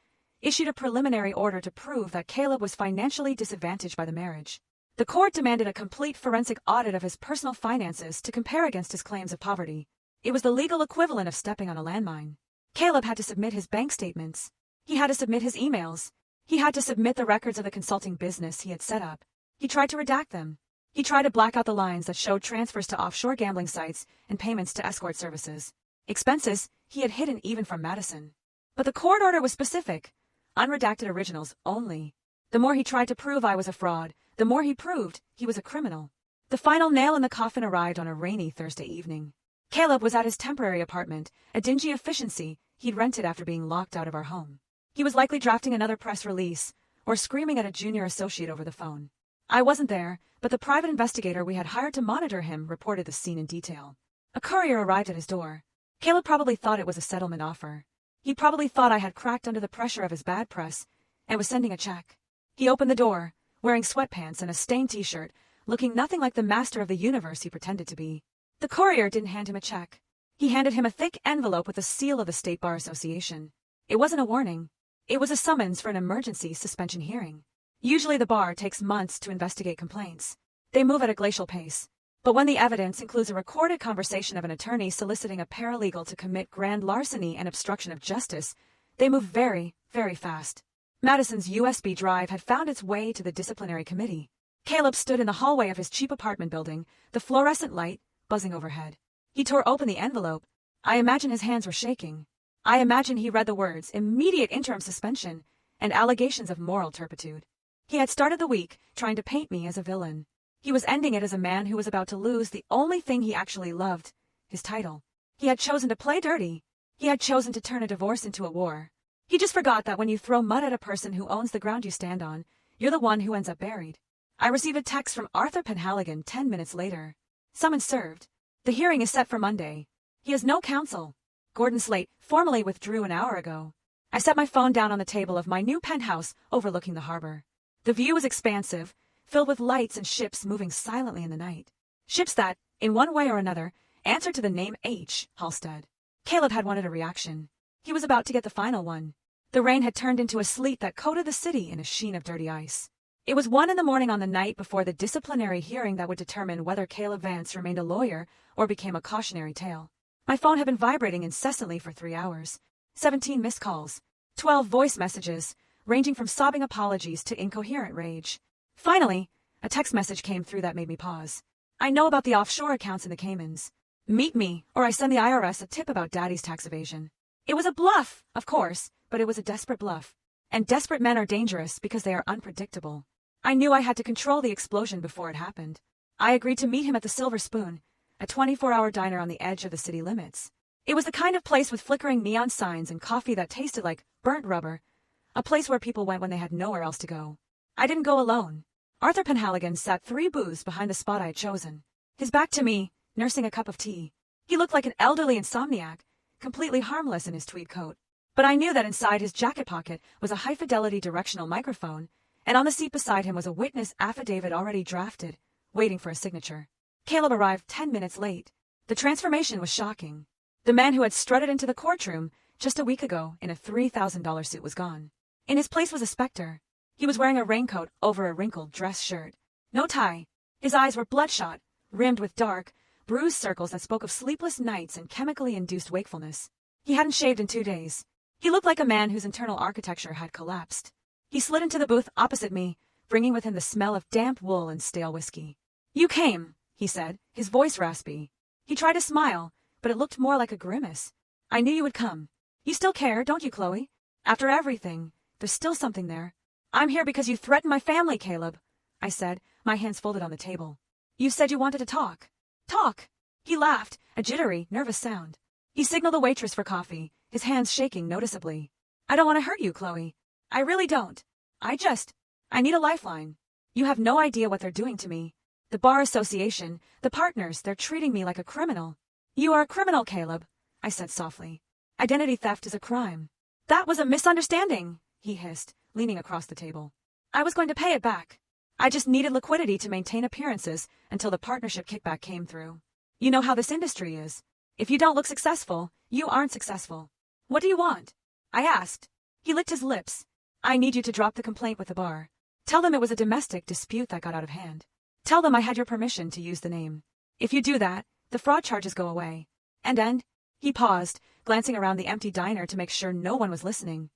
issued a preliminary order to prove that Caleb was financially disadvantaged by the marriage. The court demanded a complete forensic audit of his personal finances to compare against his claims of poverty. It was the legal equivalent of stepping on a landmine. Caleb had to submit his bank statements. He had to submit his emails. He had to submit the records of the consulting business he had set up. He tried to redact them. He tried to black out the lines that showed transfers to offshore gambling sites and payments to escort services. Expenses he had hidden even from Madison. But the court order was specific. Unredacted originals only. The more he tried to prove I was a fraud, the more he proved he was a criminal. The final nail in the coffin arrived on a rainy Thursday evening. Caleb was at his temporary apartment, a dingy efficiency he'd rented after being locked out of our home. He was likely drafting another press release, or screaming at a junior associate over the phone. I wasn't there, but the private investigator we had hired to monitor him reported the scene in detail. A courier arrived at his door. Caleb probably thought it was a settlement offer. He probably thought I had cracked under the pressure of his bad press and was sending a check. He opened the door, wearing sweatpants and a stained t-shirt, looking nothing like the master of the universe he pretended to be. The courier didn't hand him a check. He handed him a thick envelope with a seal of the State Bar Association. It wasn't a warning. It was a summons for an emergency suspension hearing. Usually the bar takes months to investigate complaints. They move at a glacial pace. But when the evidence includes a recorded conversation of an attorney soliciting a paralegal to commit grand larceny and obstruction of justice, they move very, very fast. Madison's USB drive had found its way to the disciplinary committee. Caleb stood in the hallway of his cheap apartment building, the fluorescent light buzzing overhead. He tore open the envelope. I imagine his hands were shaking. I imagine he read the words, immediate interim suspension, and allegations of moral turpitude. He had started the week trying to paint me as a villain. He was ending it as a man who was about to lose the only thing he actually loved, his title. He had chosen to play dirty. He had chosen to turn a divorce into a war. He just forgot that when you throw mud at a person who owns the ground you stand on, you're the one who ends up buried. I received a text from Arthur Penhaligon 10 minutes later. Summons served. The hearing is set for Monday. He has no counsel. Gordon Slate formally withdrew an hour ago. I set my phone down on the table of my new penthouse overlooking the harbor. The view was expansive, filled with lights and ships moving silently in the night. Ships that, in one way or another, answered to the name H. Halstead. Caleb had wanted a reaction. He was about to get the final one. The rain had turned into a sleet that coated the city in a sheen of dirty ice. It was 1 a.m. on the night before the disciplinary hearing that would determine whether Caleb Vance remained a lawyer or became a cautionary tale. My phone had been vibrating incessantly for 3 hours. 17 missed calls. 12 voice messages, ranging from sobbing apologies to incoherent rage. Finally, a text message came through that made me pause. I know about the offshore accounts in the Caymans. Meet me, or I send the IRS a tip about Daddy's tax evasion. It was a bluff, of course, but it was a desperate bluff. And desperate men are dangerous because they are unpredictable. I knew I had to control the explosion before it happened. I agreed to meet him at the Silver Spoon, a 24-hour diner on the edge of the city limits. It was the kind of place with flickering neon signs and coffee that tasted like burnt rubber, a place where people went when they had nowhere else to go. I didn't go alone. Arthur Penhaligon sat 3 booths behind the spot I had chosen, his back to me, nursing a cup of tea. He looked like an elderly insomniac, completely harmless in his tweed coat. But I knew that inside his jacket pocket was a high-fidelity directional microphone, and on the seat beside him was a witness affidavit already drafted, waiting for a signature. Caleb arrived 10 minutes late. The transformation was shocking. The man who had strutted into the courtroom just a week ago in a $3,000 suit was gone. In his place was a specter. He was wearing a raincoat over a wrinkled dress shirt. No tie. His eyes were bloodshot, rimmed with dark, bruised circles that spoke of sleepless nights and chemically induced wakefulness. He hadn't shaved in 2 days. He looked like a man whose internal architecture had collapsed. He slid into the booth opposite me, bringing with him the smell of damp wool and stale whiskey. "You came," he said, his voice raspy. He tried to smile, but it looked more like a grimace. "I knew you would come. You still care, don't you, Chloe? After everything, there's still something there." "I'm here because you threatened my family, Caleb," I said, my hands folded on the table. "You said you wanted to talk." "Talk?" He laughed, a jittery, nervous sound. He signaled the waitress for coffee, his hands shaking noticeably. "I don't want to hurt you, Chloe. I really don't. I need a lifeline. You have no idea what they're doing to me. The Bar Association, the partners, they're treating me like a criminal." "You are a criminal, Caleb," I said softly. "Identity theft is a crime." "That was a misunderstanding," he hissed, leaning across the table. "I was going to pay it back. I just needed liquidity to maintain appearances until the partnership kickback came through. You know how this industry is. If you don't look successful, you aren't successful." "What do you want?" I asked. He licked his lips. "I need you to drop the complaint with the bar. Tell them it was a domestic dispute that got out of hand. Tell them I had your permission to use the name. If you do that, the fraud charges go away. And, he paused, glancing around the empty diner to make sure no one was listening.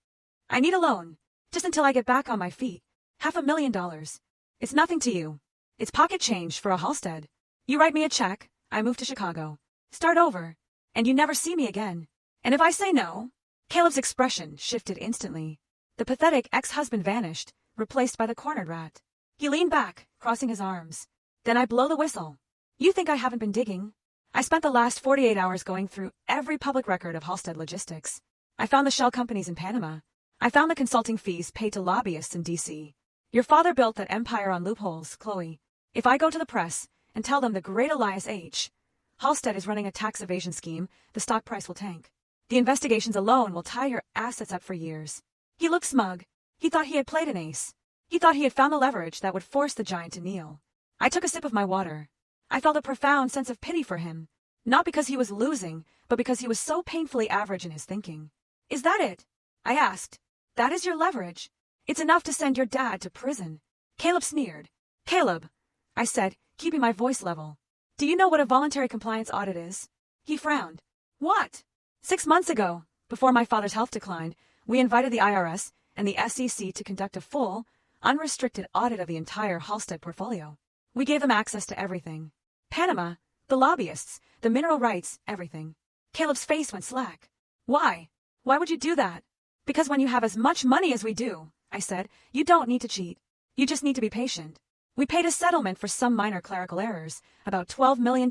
"I need a loan, just until I get back on my feet. $500,000. It's nothing to you. It's pocket change for a Halstead. You write me a check, I move to Chicago. Start over. And you never see me again. And if I say no..." Caleb's expression shifted instantly. The pathetic ex-husband vanished, replaced by the cornered rat. He leaned back, crossing his arms. "Then I blow the whistle. You think I haven't been digging? I spent the last 48 hours going through every public record of Halstead Logistics. I found the shell companies in Panama. I found the consulting fees paid to lobbyists in D.C. Your father built that empire on loopholes, Chloe. If I go to the press and tell them the great Elias H. Halstead is running a tax evasion scheme, the stock price will tank. The investigations alone will tie your assets up for years." He looked smug. He thought he had played an ace. He thought he had found the leverage that would force the giant to kneel. I took a sip of my water. I felt a profound sense of pity for him. Not because he was losing, but because he was so painfully average in his thinking. Is that it? I asked. That is your leverage. It's enough to send your dad to prison. Caleb sneered. Caleb, I said, keeping my voice level. Do you know what a voluntary compliance audit is? He frowned. What? 6 months ago, before my father's health declined, we invited the IRS and the SEC to conduct a full, unrestricted audit of the entire Halstead portfolio. We gave them access to everything. Panama, the lobbyists, the mineral rights, everything. Caleb's face went slack. Why? Why would you do that? Because when you have as much money as we do, I said, you don't need to cheat. You just need to be patient. We paid a settlement for some minor clerical errors, about $12 million,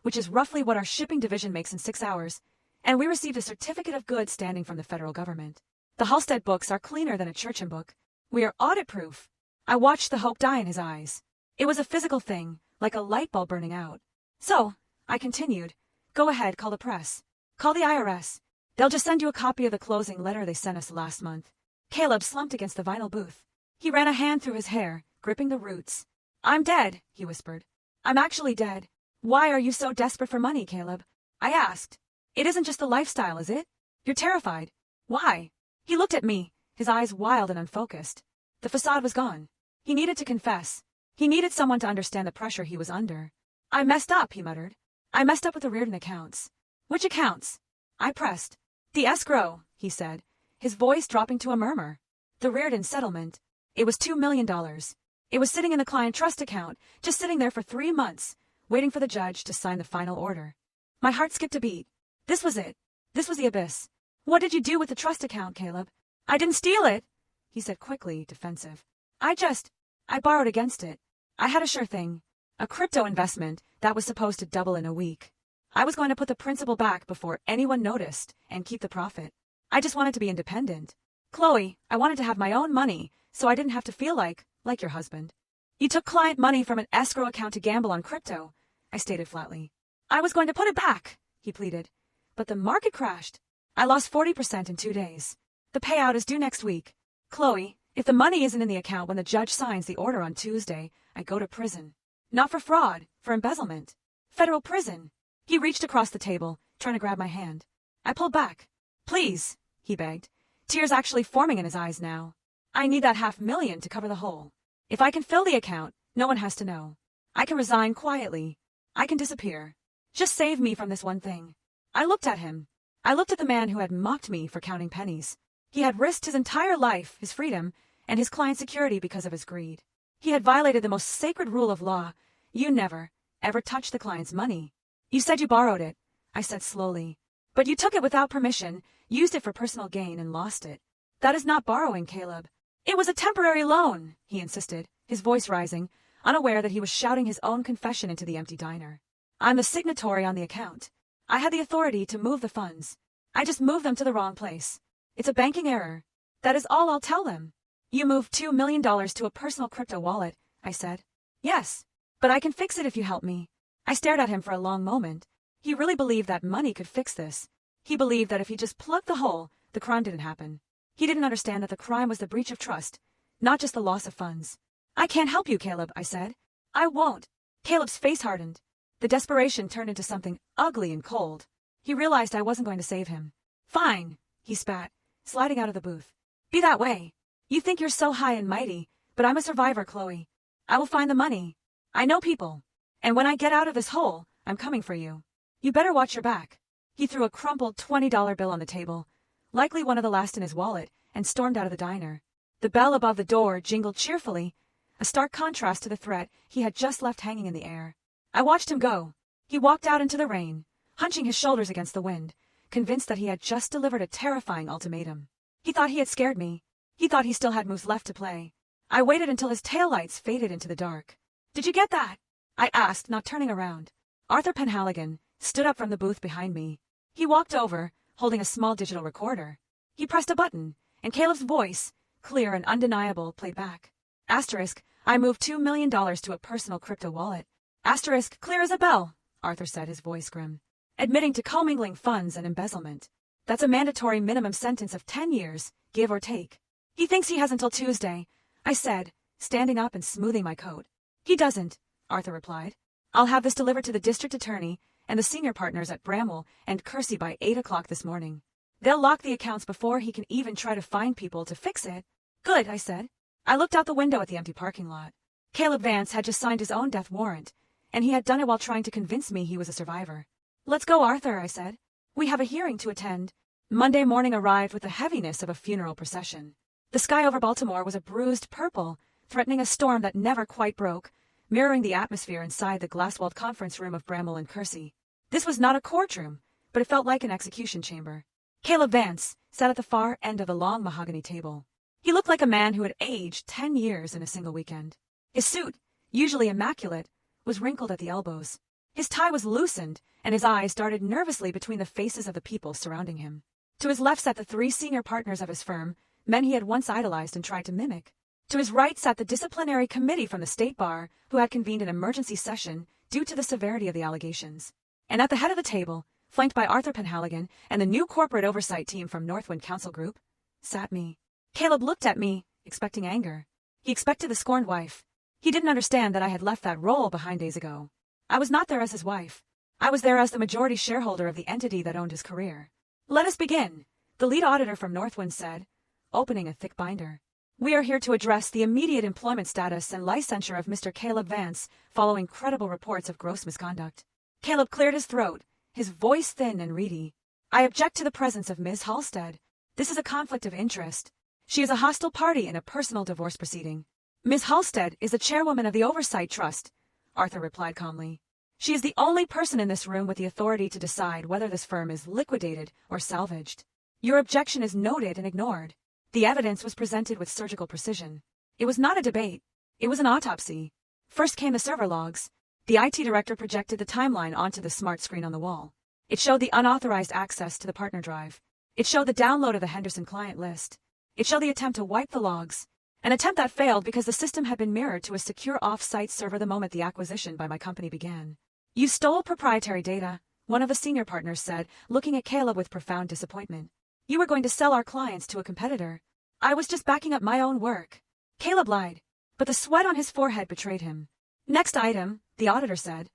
which is roughly what our shipping division makes in 6 hours, and we received a certificate of good standing from the federal government. The Halstead books are cleaner than a Churchill book. We are audit-proof. I watched the hope die in his eyes. It was a physical thing, like a light bulb burning out. So, I continued, go ahead, call the press. Call the IRS. They'll just send you a copy of the closing letter they sent us last month. Caleb slumped against the vinyl booth. He ran a hand through his hair, gripping the roots. I'm dead, he whispered. I'm actually dead. Why are you so desperate for money, Caleb? I asked. It isn't just the lifestyle, is it? You're terrified. Why? He looked at me, his eyes wild and unfocused. The facade was gone. He needed to confess. He needed someone to understand the pressure he was under. I messed up, he muttered. I messed up with the Reardon accounts. Which accounts? I pressed. The escrow, he said, his voice dropping to a murmur. The Reardon settlement. It was $2 million. It was sitting in the client trust account, just sitting there for 3 months, waiting for the judge to sign the final order. My heart skipped a beat. This was it. This was the abyss. What did you do with the trust account, Caleb? I didn't steal it, he said quickly, defensive. I borrowed against it. I had a sure thing. A crypto investment that was supposed to double in a week. I was going to put the principal back before anyone noticed and keep the profit. I just wanted to be independent. Chloe, I wanted to have my own money, so I didn't have to feel like your husband. You took client money from an escrow account to gamble on crypto, I stated flatly. I was going to put it back, he pleaded. But the market crashed. I lost 40% in 2 days. The payout is due next week. Chloe, if the money isn't in the account when the judge signs the order on Tuesday, I go to prison. Not for fraud, for embezzlement. Federal prison. He reached across the table, trying to grab my hand. I pulled back. Please, he begged. Tears actually forming in his eyes now. I need that $500,000 to cover the hole. If I can fill the account, no one has to know. I can resign quietly. I can disappear. Just save me from this one thing. I looked at him. I looked at the man who had mocked me for counting pennies. He had risked his entire life, his freedom, and his client's security because of his greed. He had violated the most sacred rule of law. You never, ever touch the client's money. You said you borrowed it, I said slowly. But you took it without permission, used it for personal gain, and lost it. That is not borrowing, Caleb. It was a temporary loan, he insisted, his voice rising, unaware that he was shouting his own confession into the empty diner. I'm the signatory on the account. I had the authority to move the funds. I just moved them to the wrong place. It's a banking error. That is all I'll tell them. You moved $2 million to a personal crypto wallet, I said. Yes, but I can fix it if you help me. I stared at him for a long moment. He really believed that money could fix this. He believed that if he just plugged the hole, the crime didn't happen. He didn't understand that the crime was the breach of trust, not just the loss of funds. I can't help you, Caleb, I said. I won't. Caleb's face hardened. The desperation turned into something ugly and cold. He realized I wasn't going to save him. Fine, he spat, sliding out of the booth. Be that way. You think you're so high and mighty, but I'm a survivor, Chloe. I will find the money. I know people. And when I get out of this hole, I'm coming for you. You better watch your back. He threw a crumpled $20 bill on the table, likely one of the last in his wallet, and stormed out of the diner. The bell above the door jingled cheerfully, a stark contrast to the threat he had just left hanging in the air. I watched him go. He walked out into the rain, hunching his shoulders against the wind, convinced that he had just delivered a terrifying ultimatum. He thought he had scared me. He thought he still had moves left to play. I waited until his taillights faded into the dark. Did you get that? I asked, not turning around. Arthur Penhaligon stood up from the booth behind me. He walked over, holding a small digital recorder. He pressed a button, and Caleb's voice, clear and undeniable, played back. Asterisk, I moved $2 million to a personal crypto wallet. Asterisk, clear as a bell, Arthur said, his voice grim. Admitting to commingling funds and embezzlement. That's a mandatory minimum sentence of 10 years, give or take. He thinks he has until Tuesday, I said, standing up and smoothing my coat. He doesn't. Arthur replied. I'll have this delivered to the district attorney and the senior partners at Bramwell and Kersey by 8 o'clock this morning. They'll lock the accounts before he can even try to find people to fix it. Good, I said. I looked out the window at the empty parking lot. Caleb Vance had just signed his own death warrant, and he had done it while trying to convince me he was a survivor. Let's go, Arthur, I said. We have a hearing to attend. Monday morning arrived with the heaviness of a funeral procession. The sky over Baltimore was a bruised purple, threatening a storm that never quite broke, mirroring the atmosphere inside the glass-walled conference room of Bramwell and Kersey. This was not a courtroom, but it felt like an execution chamber. Caleb Vance sat at the far end of the long mahogany table. He looked like a man who had aged 10 years in a single weekend. His suit, usually immaculate, was wrinkled at the elbows. His tie was loosened, and his eyes darted nervously between the faces of the people surrounding him. To his left sat the 3 senior partners of his firm, men he had once idolized and tried to mimic. To his right sat the disciplinary committee from the state bar, who had convened an emergency session due to the severity of the allegations. And at the head of the table, flanked by Arthur Penhaligon and the new corporate oversight team from Northwind Council Group, sat me. Caleb looked at me, expecting anger. He expected the scorned wife. He didn't understand that I had left that role behind days ago. I was not there as his wife. I was there as the majority shareholder of the entity that owned his career. Let us begin, the lead auditor from Northwind said, opening a thick binder. We are here to address the immediate employment status and licensure of Mr. Caleb Vance following credible reports of gross misconduct. Caleb cleared his throat, his voice thin and reedy. I object to the presence of Ms. Halstead. This is a conflict of interest. She is a hostile party in a personal divorce proceeding. Ms. Halstead is the chairwoman of the Oversight Trust, Arthur replied calmly. She is the only person in this room with the authority to decide whether this firm is liquidated or salvaged. Your objection is noted and ignored. The evidence was presented with surgical precision. It was not a debate. It was an autopsy. First came the server logs. The IT director projected the timeline onto the smart screen on the wall. It showed the unauthorized access to the partner drive. It showed the download of the Henderson client list. It showed the attempt to wipe the logs. An attempt that failed because the system had been mirrored to a secure off-site server the moment the acquisition by my company began. You stole proprietary data, one of the senior partners said, looking at Caleb with profound disappointment. You were going to sell our clients to a competitor. I was just backing up my own work. Caleb lied, but the sweat on his forehead betrayed him. Next item, the auditor said.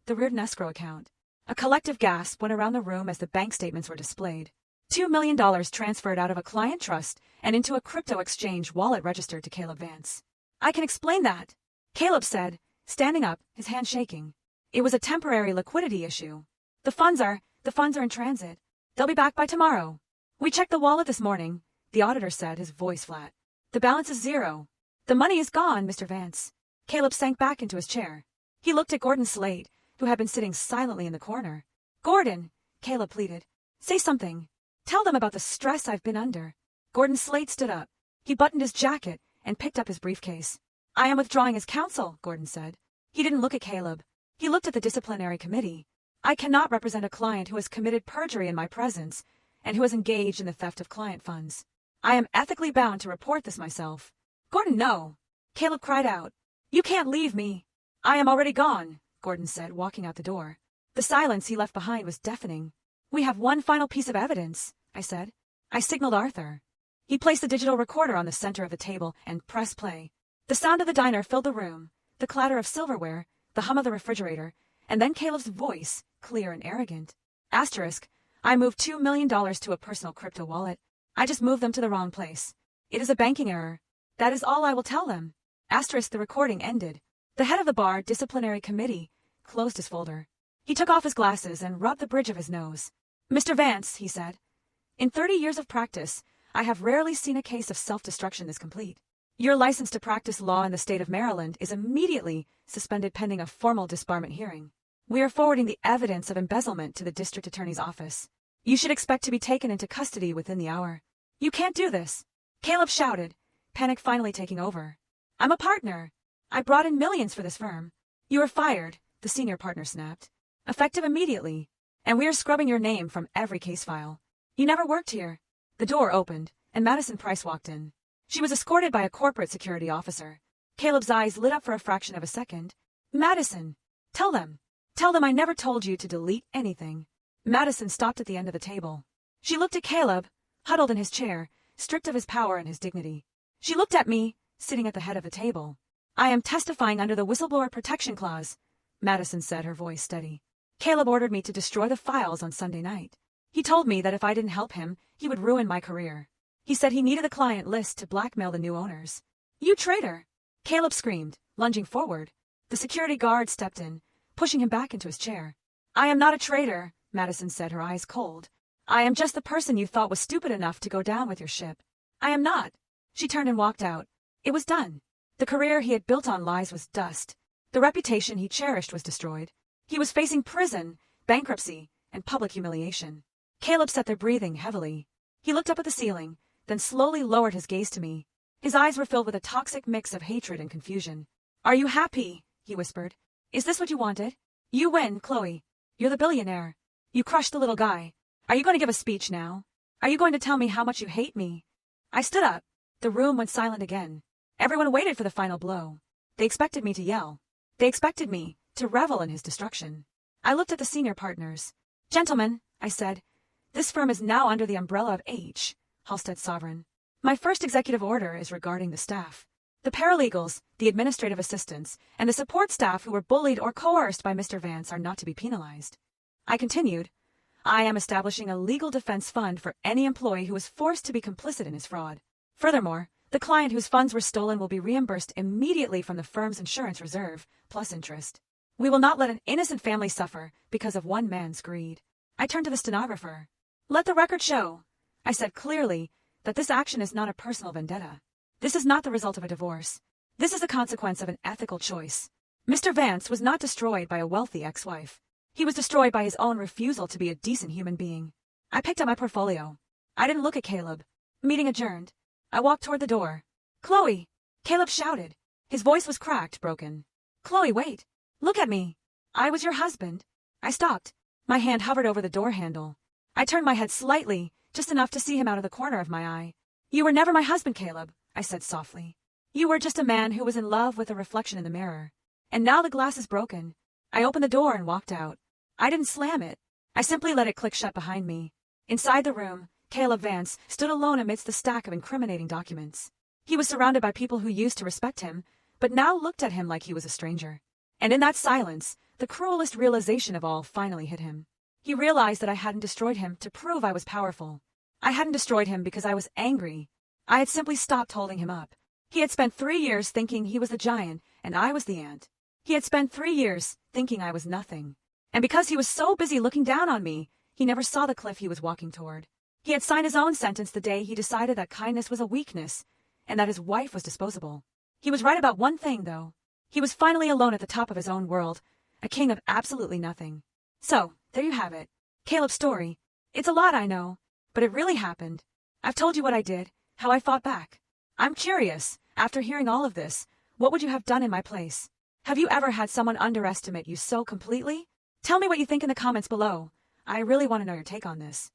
The Reardon escrow account. A collective gasp went around the room as the bank statements were displayed. $2 million transferred out of a client trust and into a crypto exchange wallet registered to Caleb Vance. I can explain that, Caleb said, standing up, his hand shaking. It was a temporary liquidity issue. The funds are in transit. They'll be back by tomorrow. We checked the wallet this morning, the auditor said, his voice flat. The balance is 0. The money is gone, Mr. Vance. Caleb sank back into his chair. He looked at Gordon Slate, who had been sitting silently in the corner. Gordon, Caleb pleaded. Say something. Tell them about the stress I've been under. Gordon Slate stood up. He buttoned his jacket and picked up his briefcase. I am withdrawing as counsel, Gordon said. He didn't look at Caleb. He looked at the disciplinary committee. I cannot represent a client who has committed perjury in my presence and who has engaged in the theft of client funds. I am ethically bound to report this myself. Gordon, no. Caleb cried out. You can't leave me. I am already gone, Gordon said, walking out the door. The silence he left behind was deafening. We have one final piece of evidence, I said. I signaled Arthur. He placed the digital recorder on the center of the table and pressed play. The sound of the diner filled the room, the clatter of silverware, the hum of the refrigerator, and then Caleb's voice, clear and arrogant. Asterisk, I moved $2 million to a personal crypto wallet. I just moved them to the wrong place. It is a banking error. That is all I will tell them. Asterisk, the recording ended. The head of the bar disciplinary committee closed his folder. He took off his glasses and rubbed the bridge of his nose. Mr. Vance, he said, in 30 years of practice, I have rarely seen a case of self-destruction this complete. Your license to practice law in the state of Maryland is immediately suspended pending a formal disbarment hearing. We are forwarding the evidence of embezzlement to the district attorney's office. You should expect to be taken into custody within the hour. You can't do this, Caleb shouted, panic finally taking over. I'm a partner. I brought in millions for this firm. You are fired, the senior partner snapped. Effective immediately. And we are scrubbing your name from every case file. You never worked here. The door opened, and Madison Price walked in. She was escorted by a corporate security officer. Caleb's eyes lit up for a fraction of a second. Madison, tell them I never told you to delete anything. Madison stopped at the end of the table. She looked at Caleb, huddled in his chair, stripped of his power and his dignity. She looked at me, sitting at the head of the table. I am testifying under the Whistleblower Protection Clause, Madison said, her voice steady. Caleb ordered me to destroy the files on Sunday night. He told me that if I didn't help him, he would ruin my career. He said he needed a client list to blackmail the new owners. You traitor! Caleb screamed, lunging forward. The security guard stepped in, pushing him back into his chair. I am not a traitor, Madison said, her eyes cold. I am just the person you thought was stupid enough to go down with your ship. I am not. She turned and walked out. It was done. The career he had built on lies was dust. The reputation he cherished was destroyed. He was facing prison, bankruptcy, and public humiliation. Caleb sat there breathing heavily. He looked up at the ceiling, then slowly lowered his gaze to me. His eyes were filled with a toxic mix of hatred and confusion. Are you happy? He whispered. Is this what you wanted? You win, Chloe. You're the billionaire. You crushed the little guy. Are you going to give a speech now? Are you going to tell me how much you hate me? I stood up. The room went silent again. Everyone waited for the final blow. They expected me to yell. They expected me to revel in his destruction. I looked at the senior partners. Gentlemen, I said, this firm is now under the umbrella of H. Halstead Sovereign. My first executive order is regarding the staff. The paralegals, the administrative assistants, and the support staff who were bullied or coerced by Mr. Vance are not to be penalized. I continued, I am establishing a legal defense fund for any employee who is forced to be complicit in his fraud. Furthermore, the client whose funds were stolen will be reimbursed immediately from the firm's insurance reserve, plus interest. We will not let an innocent family suffer because of one man's greed. I turned to the stenographer. Let the record show, I said clearly, that this action is not a personal vendetta. This is not the result of a divorce. This is a consequence of an ethical choice. Mr. Vance was not destroyed by a wealthy ex-wife. He was destroyed by his own refusal to be a decent human being. I picked up my portfolio. I didn't look at Caleb. Meeting adjourned. I walked toward the door. Chloe! Caleb shouted. His voice was cracked, broken. Chloe, wait. Look at me. I was your husband. I stopped. My hand hovered over the door handle. I turned my head slightly, just enough to see him out of the corner of my eye. You were never my husband, Caleb, I said softly. You were just a man who was in love with a reflection in the mirror. And now the glass is broken. I opened the door and walked out. I didn't slam it. I simply let it click shut behind me. Inside the room, Caleb Vance stood alone amidst the stack of incriminating documents. He was surrounded by people who used to respect him, but now looked at him like he was a stranger. And in that silence, the cruelest realization of all finally hit him. He realized that I hadn't destroyed him to prove I was powerful. I hadn't destroyed him because I was angry. I had simply stopped holding him up. He had spent 3 years thinking he was the giant and I was the ant. He had spent 3 years thinking I was nothing. And because he was so busy looking down on me, he never saw the cliff he was walking toward. He had signed his own sentence the day he decided that kindness was a weakness and that his wife was disposable. He was right about one thing, though. He was finally alone at the top of his own world, a king of absolutely nothing. So, there you have it. Caleb's story. It's a lot, I know, but it really happened. I've told you what I did, how I fought back. I'm curious, after hearing all of this, what would you have done in my place? Have you ever had someone underestimate you so completely? Tell me what you think in the comments below. I really want to know your take on this.